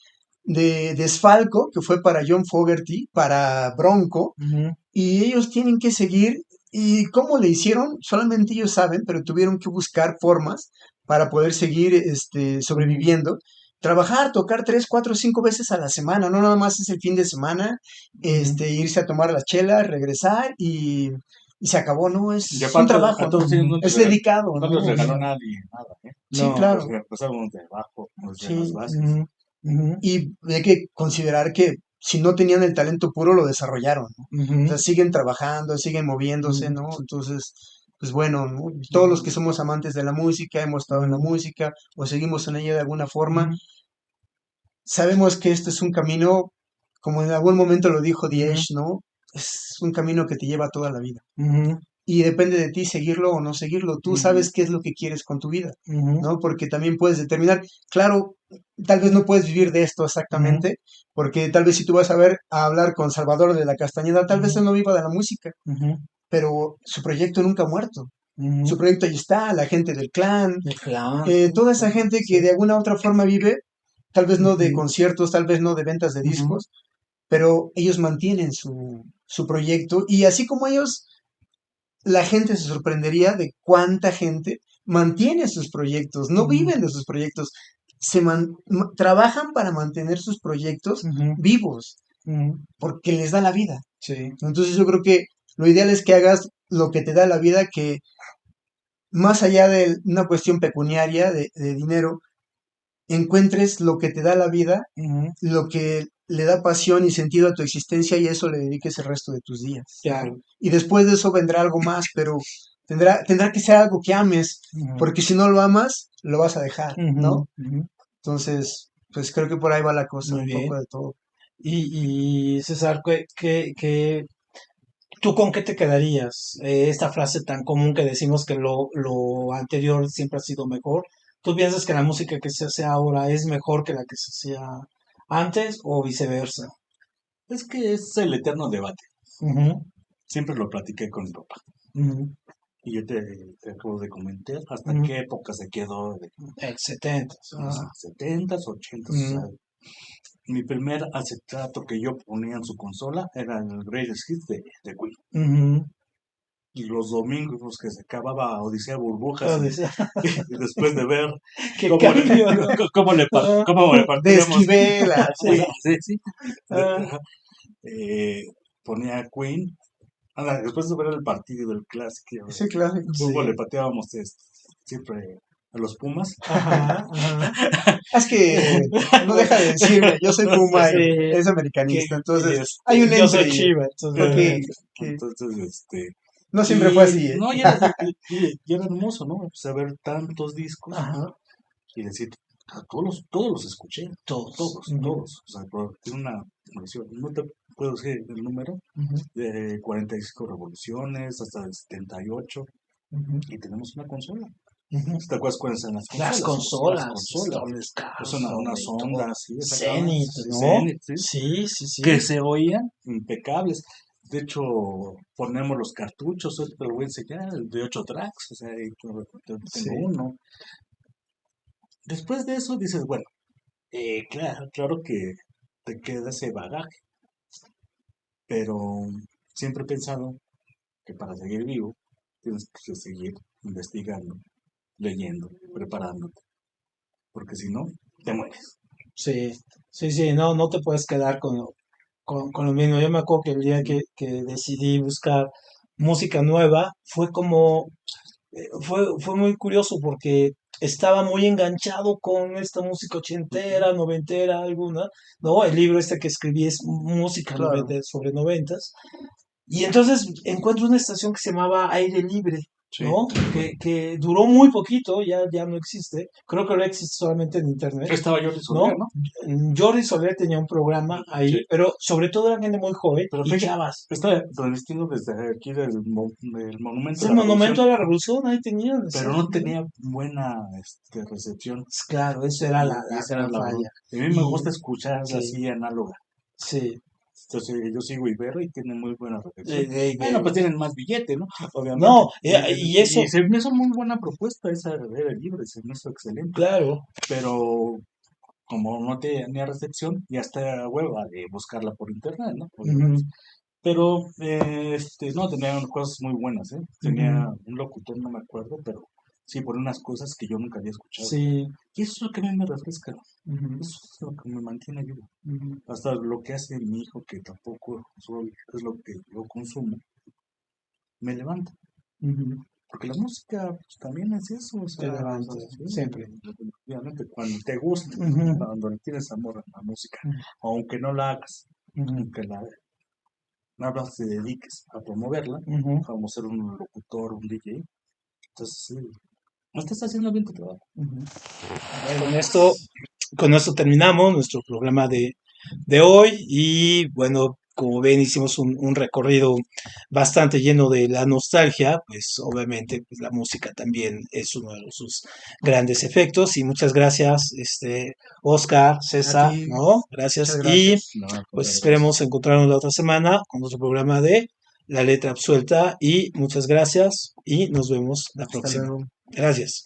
Speaker 2: desfalco que fue para John Fogerty, para Bronco,
Speaker 1: ujú,
Speaker 2: y ellos tienen que seguir. ¿Y cómo le hicieron? Solamente ellos saben, pero tuvieron que buscar formas para poder seguir
Speaker 1: ujú,
Speaker 2: sobreviviendo. Trabajar, tocar 3, 4, 5 veces a la semana, no nada más es el fin de semana,
Speaker 1: ujú.
Speaker 2: irse a tomar las chelas, regresar y se acabó, ¿no?
Speaker 3: Y
Speaker 2: Es un
Speaker 3: aparte,
Speaker 2: trabajo,
Speaker 3: a
Speaker 2: ¿no?
Speaker 3: todos ellos no les
Speaker 2: Es
Speaker 3: regaló,
Speaker 2: dedicado,
Speaker 3: no les
Speaker 2: ¿no? O
Speaker 3: regaló
Speaker 2: sea,
Speaker 3: nadie nada, ¿eh?
Speaker 2: sí,
Speaker 1: No.
Speaker 3: Los
Speaker 2: claro,
Speaker 3: que empezaron de abajo, desde las
Speaker 2: sí.
Speaker 3: bases.
Speaker 1: Ujú, ujú,
Speaker 2: Y hay que considerar que si no tenían el talento puro, lo desarrollaron, ¿no? O
Speaker 1: ujú,
Speaker 2: sea, siguen trabajando, siguen moviéndose,
Speaker 1: ujú,
Speaker 2: ¿no? Entonces, pues bueno, ¿no? Todos los
Speaker 1: ujú,
Speaker 2: que somos amantes de la música, hemos estado en la
Speaker 1: ujú,
Speaker 2: música o seguimos en ella de alguna forma,
Speaker 1: ujú,
Speaker 2: sabemos que este es un camino, como en algún momento lo dijo
Speaker 1: ujú,
Speaker 2: Diez, ¿no? Es un camino que te lleva toda la vida.
Speaker 1: ujú,
Speaker 2: Y depende de ti seguirlo o no seguirlo. Tú
Speaker 1: ujú,
Speaker 2: sabes qué es lo que quieres con tu vida,
Speaker 1: ujú,
Speaker 2: ¿no? Porque también puedes determinar, claro, tal vez no puedes vivir de esto
Speaker 1: ujú,
Speaker 2: exactamente, porque tal vez si tú vas a ver a hablar con Salvador de la Castañeda, tal vez
Speaker 1: ujú,
Speaker 2: él no viva de la música,
Speaker 1: ujú,
Speaker 2: pero su proyecto nunca ha muerto. Su
Speaker 1: ujú.
Speaker 2: proyecto ahí está, la gente del clan,
Speaker 1: El clan,
Speaker 2: toda esa gente
Speaker 1: sí.
Speaker 2: que de alguna u otra forma vive, tal vez no de
Speaker 1: Ujú,
Speaker 2: conciertos, tal vez no de ventas de
Speaker 1: ujú,
Speaker 2: discos, pero ellos mantienen su proyecto y así como ellos, la gente se sorprendería de cuánta gente mantiene sus proyectos, no
Speaker 1: ujú,
Speaker 2: viven de sus proyectos, trabajan para mantener sus proyectos
Speaker 1: ujú,
Speaker 2: vivos,
Speaker 1: ujú.
Speaker 2: porque les da la vida.
Speaker 1: Sí.
Speaker 2: Entonces yo creo que lo ideal es que hagas lo que te da la vida, que más allá de una cuestión pecuniaria, de dinero, encuentres lo que te da la vida,
Speaker 1: Ujú,
Speaker 2: lo que le da pasión y sentido a tu existencia y a eso le dediques el resto de tus días.
Speaker 1: claro.
Speaker 2: Y después de eso vendrá algo más, pero tendrá que ser algo que ames,
Speaker 1: Ujú,
Speaker 2: porque si no lo amas, lo vas a dejar,
Speaker 1: ujú,
Speaker 2: ¿no?
Speaker 1: ujú.
Speaker 2: Entonces, pues creo que por ahí va la cosa,
Speaker 1: Muy
Speaker 2: un poco
Speaker 1: bien.
Speaker 2: de todo.
Speaker 1: Y César, ¿tú con qué te quedarías? Esta frase tan común que decimos que lo anterior siempre ha sido mejor. ¿Tú piensas que la música que se hace ahora es mejor que la que se hacía antes o viceversa?
Speaker 3: Es que es el eterno debate.
Speaker 1: Ujú,
Speaker 3: Siempre lo platiqué con mi papá.
Speaker 1: ujú,
Speaker 3: Y yo te acabo de comentar hasta
Speaker 1: ujú.
Speaker 3: qué época se quedó de
Speaker 1: El 70.
Speaker 3: los
Speaker 1: Ajá.
Speaker 3: 70s, 80s. O
Speaker 1: Ujú,
Speaker 3: sea, mi primer acetato que yo ponía en su consola era el Greatest Hits de Queen.
Speaker 1: ujú.
Speaker 3: Y los domingos los que se acababa Odisea Burbujas
Speaker 1: Oh,
Speaker 3: y,
Speaker 1: decía,
Speaker 3: y después de ver
Speaker 1: qué
Speaker 3: cómo le,
Speaker 1: cambio, ¿no? Ah,
Speaker 3: cómo le
Speaker 2: De
Speaker 3: partíamos
Speaker 2: Esquivel
Speaker 3: a
Speaker 1: sí.
Speaker 3: Queen, sí, sí,
Speaker 1: Ah,
Speaker 3: ajá, eh, ponía a Queen. Después de ver el partido del clásico,
Speaker 2: ese clásico.
Speaker 3: cómo le
Speaker 1: sí.
Speaker 3: pateábamos siempre a los Pumas.
Speaker 1: Ajá, ajá.
Speaker 2: Es que no deja de decirme, yo soy
Speaker 3: No sé,
Speaker 2: Puma y
Speaker 1: Sí.
Speaker 2: es
Speaker 1: Que,
Speaker 2: americanista, entonces hay un
Speaker 1: yo soy
Speaker 2: entre y
Speaker 1: Chiva,
Speaker 2: creo
Speaker 1: entonces.
Speaker 2: que
Speaker 3: entonces,
Speaker 2: no siempre fue
Speaker 3: y
Speaker 2: así, ¿eh?
Speaker 3: no, y era hermoso, ¿no? Saber tantos discos
Speaker 1: Ajá.
Speaker 3: y decir, todos los escuché,
Speaker 1: Todos.
Speaker 3: todos,
Speaker 1: Ujú,
Speaker 3: todos. O sea, tiene una colección, no te puedo decir el número,
Speaker 1: ujú,
Speaker 3: de 45 revoluciones hasta el 78,
Speaker 1: ujú,
Speaker 3: y tenemos una consola.
Speaker 1: ujú.
Speaker 3: ¿Te acuerdas cuáles eran las
Speaker 1: Las
Speaker 3: consolas? Las
Speaker 1: consolas,
Speaker 3: consolas.
Speaker 1: Stones
Speaker 3: Es una
Speaker 1: Carlson y todo.
Speaker 3: sonda, sí, exactamente.
Speaker 1: Zenith,
Speaker 3: Sí,
Speaker 1: ¿no?
Speaker 3: Zenith, sí.
Speaker 1: Sí, sí,
Speaker 3: Que
Speaker 1: sí.
Speaker 3: se oían impecables. De hecho, ponemos los cartuchos, hoy te lo voy a enseñar, de 8 tracks, o sea, tengo
Speaker 1: Sí.
Speaker 3: uno. Después de eso dices, bueno, claro que te queda ese bagaje, pero siempre he pensado que para seguir vivo tienes que seguir investigando, leyendo, preparándote, porque si no, te mueres.
Speaker 1: Sí, sí, sí, no, no te puedes quedar con lo mismo. Yo me acuerdo que el día que decidí buscar música nueva, fue muy curioso porque estaba muy enganchado con esta música ochentera, noventera, alguna, ¿no? El libro este que escribí es música
Speaker 2: Claro,
Speaker 1: sobre noventas. Y entonces encuentro una estación que se llamaba Aire Libre,
Speaker 3: Sí.
Speaker 1: ¿no? Que duró muy poquito, ya no existe. Creo que no existe solamente en internet,
Speaker 3: Estaba Jordi Soler,
Speaker 1: ¿no?
Speaker 3: ¿no?
Speaker 1: Jordi Soler tenía un programa ahí,
Speaker 3: Sí.
Speaker 1: pero sobre todo era gente muy joven
Speaker 3: Pero
Speaker 1: y
Speaker 3: fíjate,
Speaker 1: chavas.
Speaker 3: está transmitiendo desde aquí del
Speaker 1: Es
Speaker 3: Monumento a
Speaker 1: el
Speaker 3: la Revolución,
Speaker 1: monumento a la revolución, ahí tenían,
Speaker 3: pero no
Speaker 1: exacto.
Speaker 3: tenía buena recepción.
Speaker 1: Claro, eso era
Speaker 3: Y
Speaker 1: la
Speaker 3: esa era
Speaker 1: gran
Speaker 3: la
Speaker 1: falla.
Speaker 3: bronca. A mí me
Speaker 1: Y
Speaker 3: gusta escuchar
Speaker 1: sí,
Speaker 3: así análoga.
Speaker 1: sí.
Speaker 3: Entonces, yo sigo Ibero y tiene muy buena
Speaker 1: De,
Speaker 3: recepción.
Speaker 1: de,
Speaker 3: Bueno,
Speaker 1: de-
Speaker 3: pues tienen más billete, ¿no? Obviamente.
Speaker 1: no, y
Speaker 3: Y
Speaker 1: eso,
Speaker 3: se me hizo muy buena propuesta esa de libre, se me hizo excelente.
Speaker 1: claro.
Speaker 3: Pero como no tenía recepción, ya está hueva de buscarla por internet, ¿no?
Speaker 1: Ujú,
Speaker 3: Obviamente. Pero, no, tenía cosas muy buenas, ¿eh? Tenía
Speaker 1: ujú,
Speaker 3: un locutor, no me acuerdo, pero sí, por unas cosas que yo nunca había escuchado.
Speaker 1: sí.
Speaker 3: Y eso es lo que a mí me refresca,
Speaker 1: Ujú,
Speaker 3: eso es lo que me mantiene vivo.
Speaker 1: ujú,
Speaker 3: Hasta lo que hace mi hijo, que tampoco es lo que yo consumo, me levanta.
Speaker 1: ujú.
Speaker 3: Porque la música pues, también es eso,
Speaker 1: Te
Speaker 3: o sea,
Speaker 1: levanta,
Speaker 3: sí,
Speaker 1: siempre.
Speaker 3: definitivamente, cuando te gusta,
Speaker 1: Ujú,
Speaker 3: cuando le tienes amor a la música,
Speaker 1: ujú,
Speaker 3: aunque no la hagas,
Speaker 1: ujú,
Speaker 3: aunque nada más te dediques a promoverla,
Speaker 1: ujú,
Speaker 3: como ser un locutor, un DJ, entonces sí, no estás haciendo bien tu trabajo.
Speaker 1: ujú. Bueno, con esto terminamos nuestro programa de hoy y bueno, como ven, hicimos un recorrido bastante lleno de la nostalgia, pues obviamente pues, la música también es uno de sus grandes efectos y muchas gracias, Oscar,
Speaker 2: a
Speaker 1: César,
Speaker 2: ti,
Speaker 1: ¿no?
Speaker 2: muchas
Speaker 1: Gracias y
Speaker 2: gracias.
Speaker 3: No, al
Speaker 1: pues
Speaker 3: contrario,
Speaker 1: esperemos
Speaker 3: gracias.
Speaker 1: encontrarnos la otra semana con nuestro programa de La Letra Absuelta y muchas gracias y nos vemos la
Speaker 2: Hasta
Speaker 1: próxima.
Speaker 2: luego.
Speaker 1: Gracias.